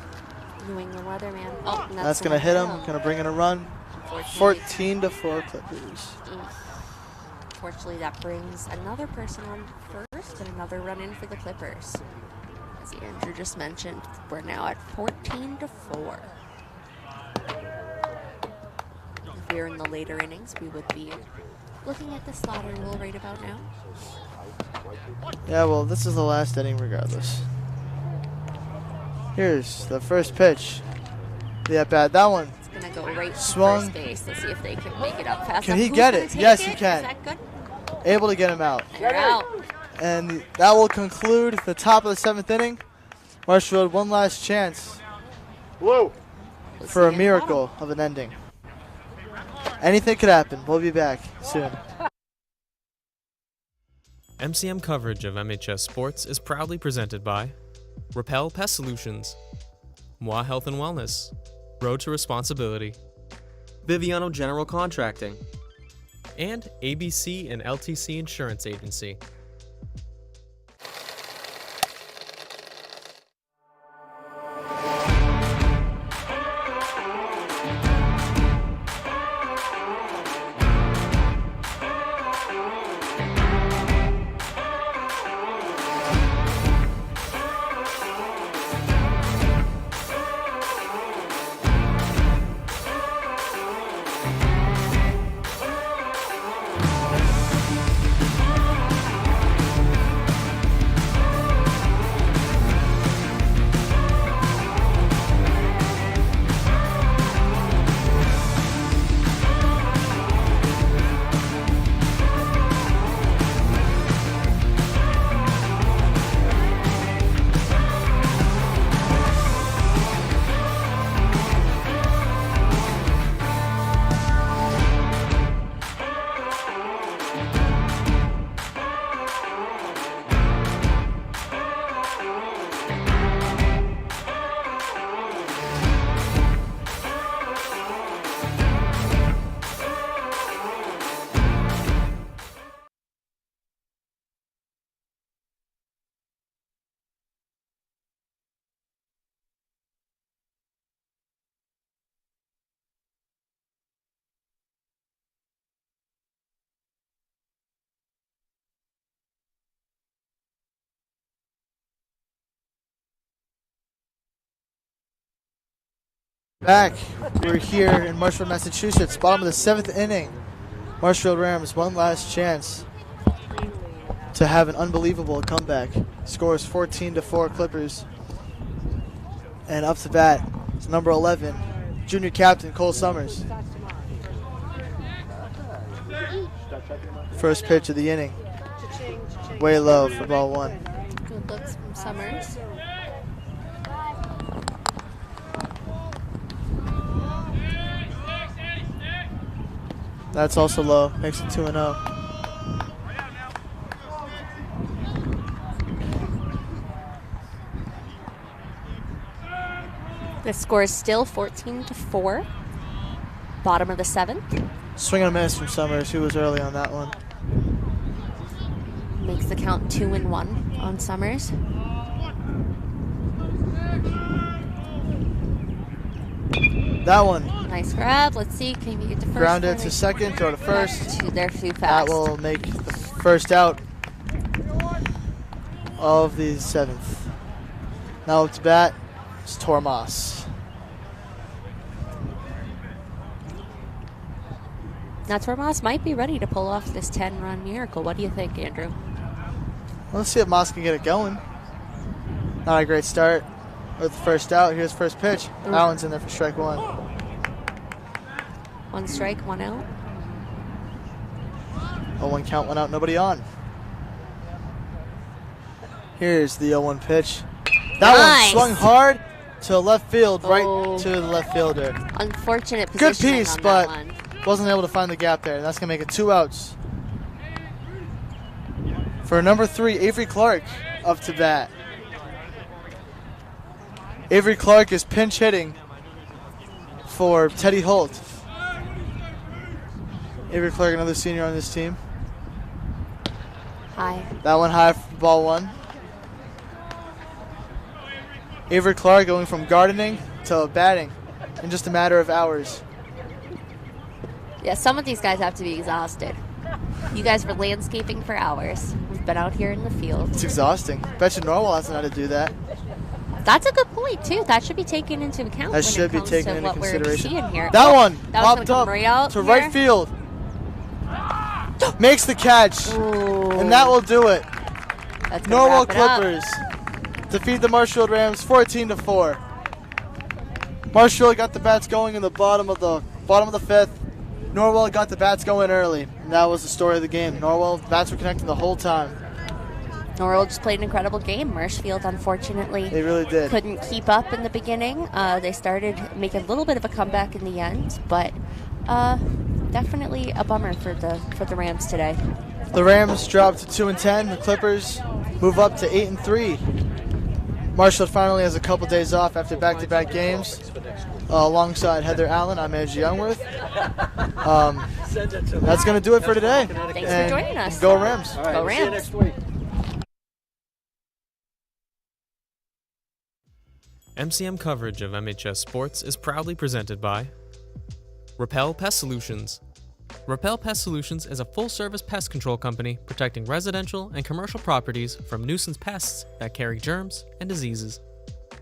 New England weather, man. Oh, and That's going to hit him. Going to bring in a run. 14-4 Clippers. Unfortunately, that brings another person on first and another run in for the Clippers. As Andrew just mentioned, we're now at 14-4. If we were in the later innings, we would be looking at the slaughter rule right about now. Yeah, well, this is the last inning regardless. Here's the first pitch. The at-bat. That one. It's going to go right swung. to first base. Let's see if they can make it up fast. Can he get it? Yes, he can. Is that good? Able to get him out. They're out. And that will conclude the top of the 7th inning. Marshfield, one last chance for a miracle of an ending. Anything could happen. We'll be back soon. MCM coverage of MHS Sports is proudly presented by Repel Pest Solutions, Moi Health and Wellness, Road to Responsibility, Biviano General Contracting, and ABC and LTC Insurance Agency. Back. We're here in Marshfield, Massachusetts, bottom of the 7th inning. Marshfield Rams, one last chance to have an unbelievable comeback. Scores 14-4 Clippers. And up to bat is number 11, junior captain Cole Summers. First pitch of the inning. Way low for ball one. Good looks from Summers. That's also low. Makes it 2-0. The score is still 14-4. Bottom of the 7th. Swing and a miss from Summers, who was early on that one. Makes the count 2-1 on Summers. That one. Nice grab. Let's see. Can you get to first? Grounded to second, throw to first. They're too fast. That will make the first out of the 7th. Now up to bat is Tormas. Now Tormas might be ready to pull off this 10-run miracle. What do you think, Andrew? Let's see if Moss can get it going. Not a great start with the first out. Here's first pitch. That one's in there for strike one. 1 strike, 1 out. 0-1 count, 1 out, nobody on. Here's the 0-1 pitch. That Nice. one swung hard to left field, right Oh. to the left fielder. Unfortunate Good positioning piece, on but that one. wasn't able to find the gap there. That's going to make it 2 outs. For number 3, Avery Clark up to bat. Avery Clark is pinch hitting for Teddy Holt. Avery Clark, another senior on this team. High. That one high for ball one. Avery Clark going from gardening to batting in just a matter of hours. Yeah, some of these guys have to be exhausted. You guys were landscaping for hours. We've been out here in the field. It's exhausting. Bet you Norwell doesn't know how to do that. That's a good point, too. That should be taken into account That when should it be comes taken to into what we're consideration. seeing here. That one that was popped gonna up come right out to here. right field. Makes the catch. Ooh. And that will do it. That's gonna Norwell wrap it up. Clippers defeat the Marshfield Rams 14-4. Marshfield got the bats going in the bottom of the 5th. Norwell got the bats going early. And that was the story of the game. Norwell bats were connecting the whole time. Norwell just played an incredible game. Marshfield, unfortunately, They really did. couldn't keep up in the beginning. They started making a little bit of a comeback in the end, but definitely a bummer for the Rams today. The Rams dropped to 2-10. The Clippers move up to 8-3. Marshfield finally has a couple days off after back-to-back games. Alongside Heather Allen, I'm Andrew Youngworth. That's going to do it for today. Thanks And for joining us. Go Rams. Go Rams. MCM coverage of MHS Sports is proudly presented by Repel Pest Solutions. Repel Pest Solutions is a full-service pest control company protecting residential and commercial properties from nuisance pests that carry germs and diseases.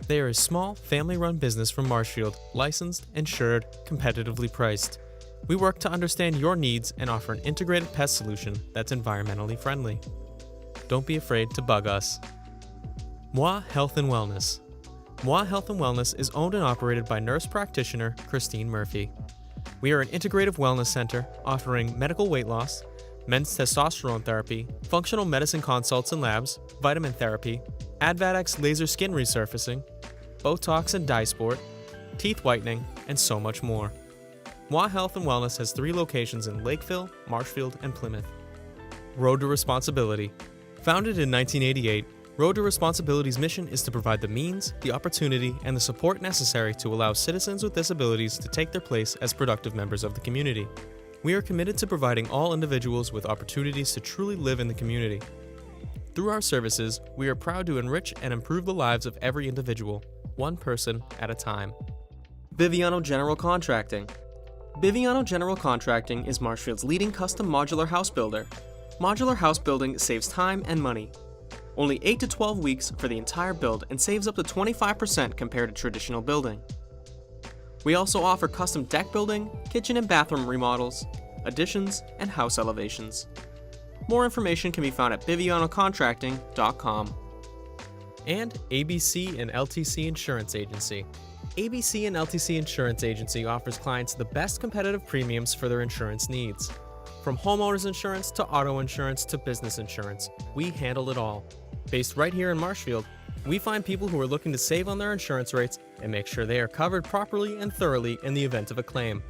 They are a small, family-run business from Marshfield, licensed, insured, competitively priced. We work to understand your needs and offer an integrated pest solution that's environmentally friendly. Don't be afraid to bug us. Moi Health and Wellness. Moi Health and Wellness is owned and operated by nurse practitioner Christine Murphy. We are an integrative wellness center offering medical weight loss, men's testosterone therapy, functional medicine consults and labs, vitamin therapy, Advadex laser skin resurfacing, Botox and dye sport, teeth whitening, and so much more. Moi Health and Wellness has 3 locations in Lakeville, Marshfield, and Plymouth. Road to Responsibility. Founded in 1988, Road to Responsibility's mission is to provide the means, the opportunity, and the support necessary to allow citizens with disabilities to take their place as productive members of the community. We are committed to providing all individuals with opportunities to truly live in the community. Through our services, we are proud to enrich and improve the lives of every individual, one person at a time. Biviano General Contracting. Biviano General Contracting is Marshfield's leading custom modular house builder. Modular house building saves time and money. Only 8 to 12 weeks for the entire build and saves up to 25% compared to traditional building. We also offer custom deck building, kitchen and bathroom remodels, additions, and house elevations. More information can be found at bivianocontracting.com. And ABC and LTC Insurance Agency. ABC and LTC Insurance Agency offers clients the best competitive premiums for their insurance needs. From homeowners insurance to auto insurance to business insurance, we handle it all. Based right here in Marshfield, we find people who are looking to save on their insurance rates and make sure they are covered properly and thoroughly in the event of a claim.